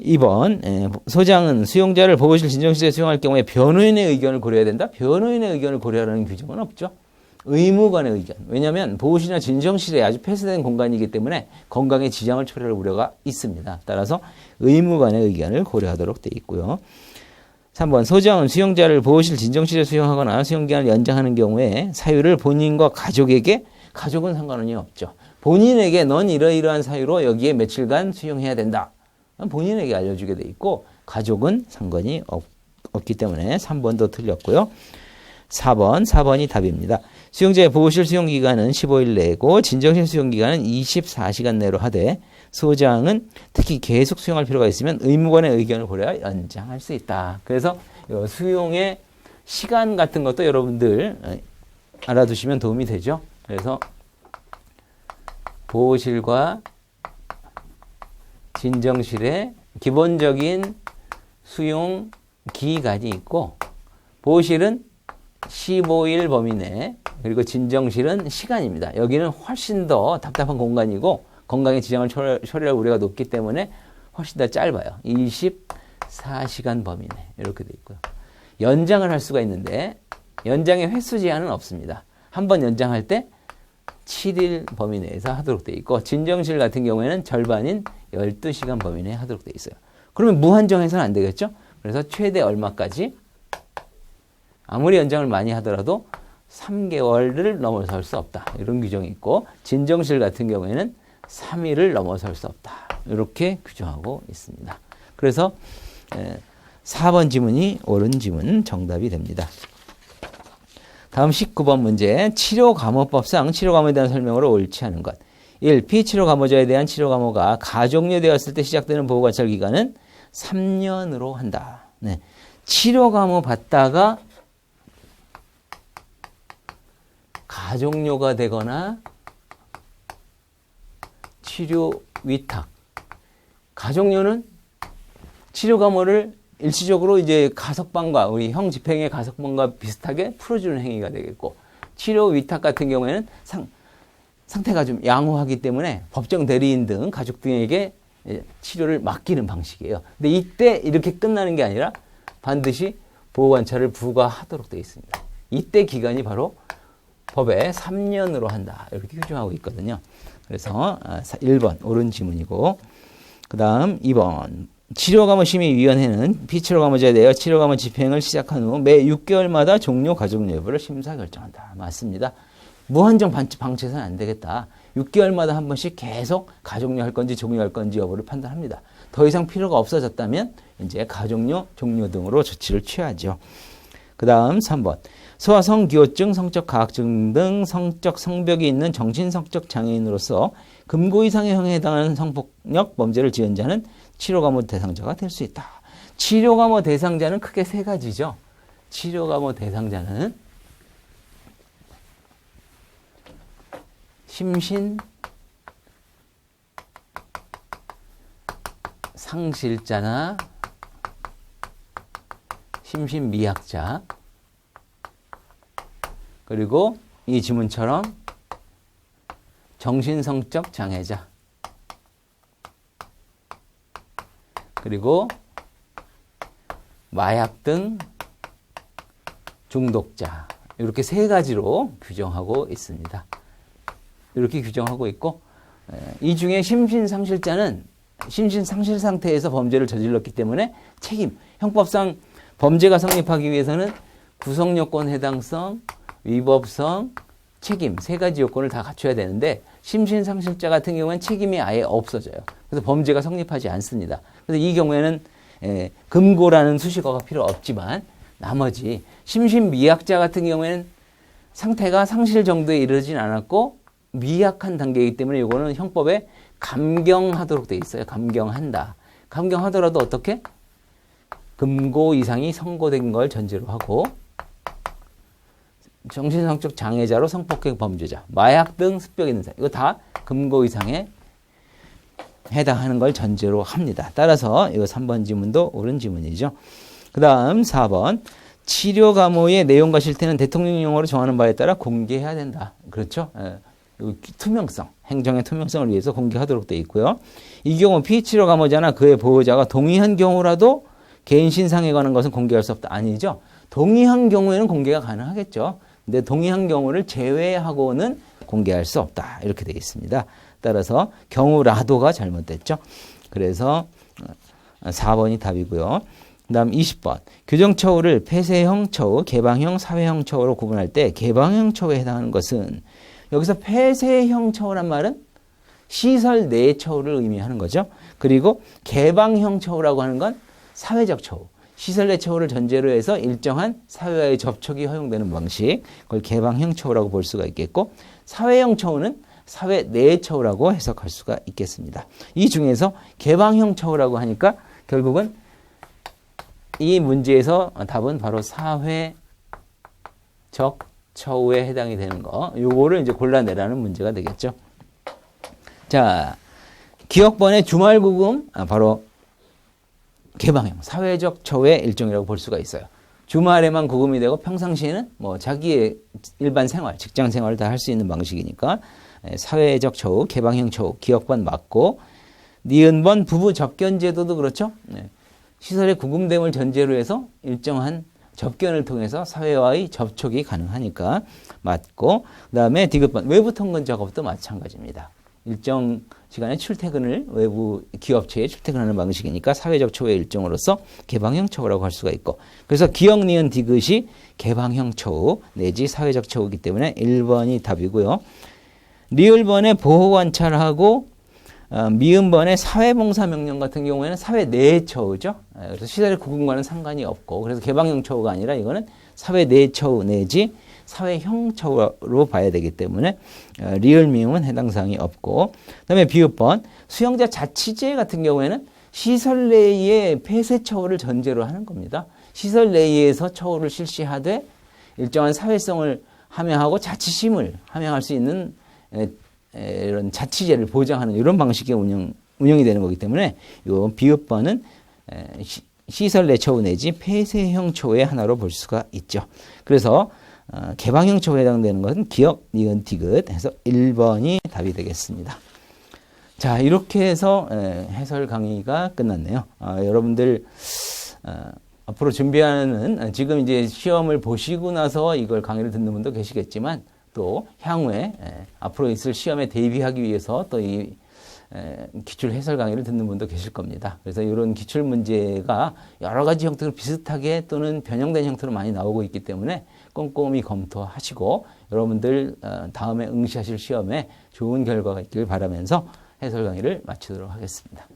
2번 소장은 수용자를 보호실 진정실에 수용할 경우에 변호인의 의견을 고려해야 된다? 변호인의 의견을 고려하라는 규정은 없죠. 의무관의 의견. 왜냐하면 보호실이나 진정실에 아주 폐쇄된 공간이기 때문에 건강에 지장을 초래할 우려가 있습니다. 따라서 의무관의 의견을 고려하도록 되어 있고요. 3번 소장은 수용자를 보호실 진정실에 수용하거나 수용기간을 연장하는 경우에 사유를 본인과 가족에게, 가족은 상관이 없죠. 본인에게 넌 이러이러한 사유로 여기에 며칠간 수용해야 된다. 본인에게 알려주게 돼 있고 가족은 상관이 없기 때문에 3번도 틀렸고요. 4번이 답입니다. 수용자의 보호실 수용기간은 15일 내고 진정실 수용기간은 24시간 내로 하되 소장은 특히 계속 수용할 필요가 있으면 의무관의 의견을 고려해 연장할 수 있다. 그래서 수용의 시간 같은 것도 여러분들 알아두시면 도움이 되죠. 그래서 보호실과 진정실의 기본적인 수용 기간이 있고 보호실은 15일 범위 내, 그리고 진정실은 시간입니다. 여기는 훨씬 더 답답한 공간이고 건강에 지장을 초래할 우려가 높기 때문에 훨씬 더 짧아요. 24시간 범위 내 이렇게 돼 있고요. 연장을 할 수가 있는데 연장의 횟수 제한은 없습니다. 한 번 연장할 때 7일 범위 내에서 하도록 돼 있고 진정실 같은 경우에는 절반인 12시간 범위 내에 하도록 돼 있어요. 그러면 무한정해서는 안 되겠죠? 그래서 최대 얼마까지? 아무리 연장을 많이 하더라도 3개월을 넘어설 수 없다. 이런 규정이 있고 진정실 같은 경우에는 3일을 넘어설 수 없다. 이렇게 규정하고 있습니다. 그래서 4번 지문이 옳은 지문 정답이 됩니다. 다음 19번 문제. 치료감호법상 치료감호에 대한 설명으로 옳지 않은 것. 1. 피치료감호자에 대한 치료감호가 가족료되었을 때 시작되는 보호관찰 기간은 3년으로 한다. 네. 치료감호 받다가 가족료가 되거나 치료 위탁. 가족료는 치료감호를 일시적으로 이제 가석방과 우리 형 집행의 가석방과 비슷하게 풀어주는 행위가 되겠고, 치료 위탁 같은 경우에는 상태가 좀 양호하기 때문에 법정 대리인 등 가족 등에게 치료를 맡기는 방식이에요. 근데 이때 이렇게 끝나는 게 아니라 반드시 보호관찰을 부과하도록 되어 있습니다. 이때 기간이 바로 법에 3년으로 한다. 이렇게 규정하고 있거든요. 그래서 1번 옳은 지문이고, 그 다음 2번 치료감호심의위원회는 피치료감호자에 대하여 치료감호 집행을 시작한 후 매 6개월마다 종료 가족료 여부를 심사 결정한다. 맞습니다. 무한정 방치해서는 안 되겠다. 6개월마다 한 번씩 계속 가족료 할 건지 종료할 건지 여부를 판단합니다. 더 이상 필요가 없어졌다면 이제 가족료, 종료 등으로 조치를 취하죠. 그 다음 3번 소아성기호증, 성적과학증 등 성적 성벽이 있는 정신성적 장애인으로서 금고 이상의 형에 해당하는 성폭력 범죄를 지은 자는 치료감호 대상자가 될 수 있다. 치료감호 대상자는 크게 세 가지죠. 치료감호 대상자는 심신 상실자나 심신 미약자, 그리고 이 지문처럼 정신성적 장애자, 그리고 마약 등 중독자, 이렇게 세 가지로 규정하고 있습니다. 이렇게 규정하고 있고, 이 중에 심신상실자는 심신상실 상태에서 범죄를 저질렀기 때문에 책임, 형법상 범죄가 성립하기 위해서는 구성요건 해당성, 위법성, 책임 세 가지 요건을 다 갖춰야 되는데 심신상실자 같은 경우에는 책임이 아예 없어져요. 그래서 범죄가 성립하지 않습니다. 그래서 이 경우에는 금고라는 수식어가 필요 없지만 나머지 심신미약자 같은 경우에는 상태가 상실 정도에 이르진 않았고 미약한 단계이기 때문에 이거는 형법에 감경하도록 되어 있어요. 감경한다. 감경하더라도 어떻게? 금고 이상이 선고된 걸 전제로 하고 정신성적 장애자로 성폭행 범죄자, 마약 등 습벽 있는 사람, 이거 다 금고 이상에 해당하는 걸 전제로 합니다. 따라서 이거 3번 지문도 옳은 지문이죠. 그 다음 4번 치료감호의 내용과 실태는 대통령령으로 정하는 바에 따라 공개해야 된다. 그렇죠? 투명성, 행정의 투명성을 위해서 공개하도록 되어 있고요. 이 경우 피치료감호자나 그의 보호자가 동의한 경우라도 개인 신상에 관한 것은 공개할 수 없다. 아니죠. 동의한 경우에는 공개가 가능하겠죠. 근데 동의한 경우를 제외하고는 공개할 수 없다. 이렇게 되어 있습니다. 따라서 경우라도가 잘못됐죠. 그래서 4번이 답이고요. 그 다음 20번. 규정처우를 폐쇄형 처우, 개방형, 사회형 처우로 구분할 때 개방형 처우에 해당하는 것은 여기서 폐쇄형 처우란 말은 시설 내 처우를 의미하는 거죠. 그리고 개방형 처우라고 하는 건 사회적 처우. 시설 내 처우를 전제로 해서 일정한 사회와의 접촉이 허용되는 방식, 그걸 개방형 처우라고 볼 수가 있겠고, 사회형 처우는 사회 내 처우라고 해석할 수가 있겠습니다. 이 중에서 개방형 처우라고 하니까 결국은 이 문제에서 답은 바로 사회적 처우에 해당이 되는 거, 요거를 이제 골라내라는 문제가 되겠죠. 자, 기억번의 주말구금, 바로 개방형, 사회적 처우의 일종이라고 볼 수가 있어요. 주말에만 구금이 되고 평상시에는 뭐 자기의 일반 생활, 직장 생활을 다 할 수 있는 방식이니까 사회적 처우, 개방형 처우, 기억번 맞고, 니은번 부부 접견 제도도 그렇죠. 시설의 구금됨을 전제로 해서 일정한 접견을 통해서 사회와의 접촉이 가능하니까 맞고, 그 다음에 디귿번 외부 통근 작업도 마찬가지입니다. 일정 시간에 출퇴근을 외부 기업체에 출퇴근하는 방식이니까 사회적 처우의 일종으로서 개방형 처우라고 할 수가 있고, 그래서 기역, 니은, 디귿이 개방형 처우 내지 사회적 처우이기 때문에 1번이 답이고요. 리을번에 보호관찰하고 미음번의 사회봉사명령 같은 경우에는 사회 내 처우죠. 그래서 시설의 구금과는 상관이 없고, 그래서 개방형 처우가 아니라 이거는 사회 내 처우 내지 사회형 처우로 봐야 되기 때문에 리을 미음은 해당 사항이 없고, 그다음에 비읍번 수용자 자치제 같은 경우에는 시설 내의 폐쇄 처우를 전제로 하는 겁니다. 시설 내에서 처우를 실시하되 일정한 사회성을 함양하고 자치심을 함양할 수 있는 이런 자치제를 보장하는 이런 방식의 운영이 되는 거기 때문에 이 비읍번은 시설 내 처우 내지 폐쇄형 처우의 하나로 볼 수가 있죠. 그래서 개방형 처우에 해당되는 것은 기역, 니은, 디귿 해서 1번이 답이 되겠습니다. 자, 이렇게 해서 해설 강의가 끝났네요. 여러분들 앞으로 준비하는 지금 이제 시험을 보시고 나서 이걸 강의를 듣는 분도 계시겠지만 또 향후에 앞으로 있을 시험에 대비하기 위해서 또 이 기출 해설 강의를 듣는 분도 계실 겁니다. 그래서 이런 기출 문제가 여러 가지 형태로 비슷하게 또는 변형된 형태로 많이 나오고 있기 때문에 꼼꼼히 검토하시고 여러분들 다음에 응시하실 시험에 좋은 결과가 있길 바라면서 해설 강의를 마치도록 하겠습니다.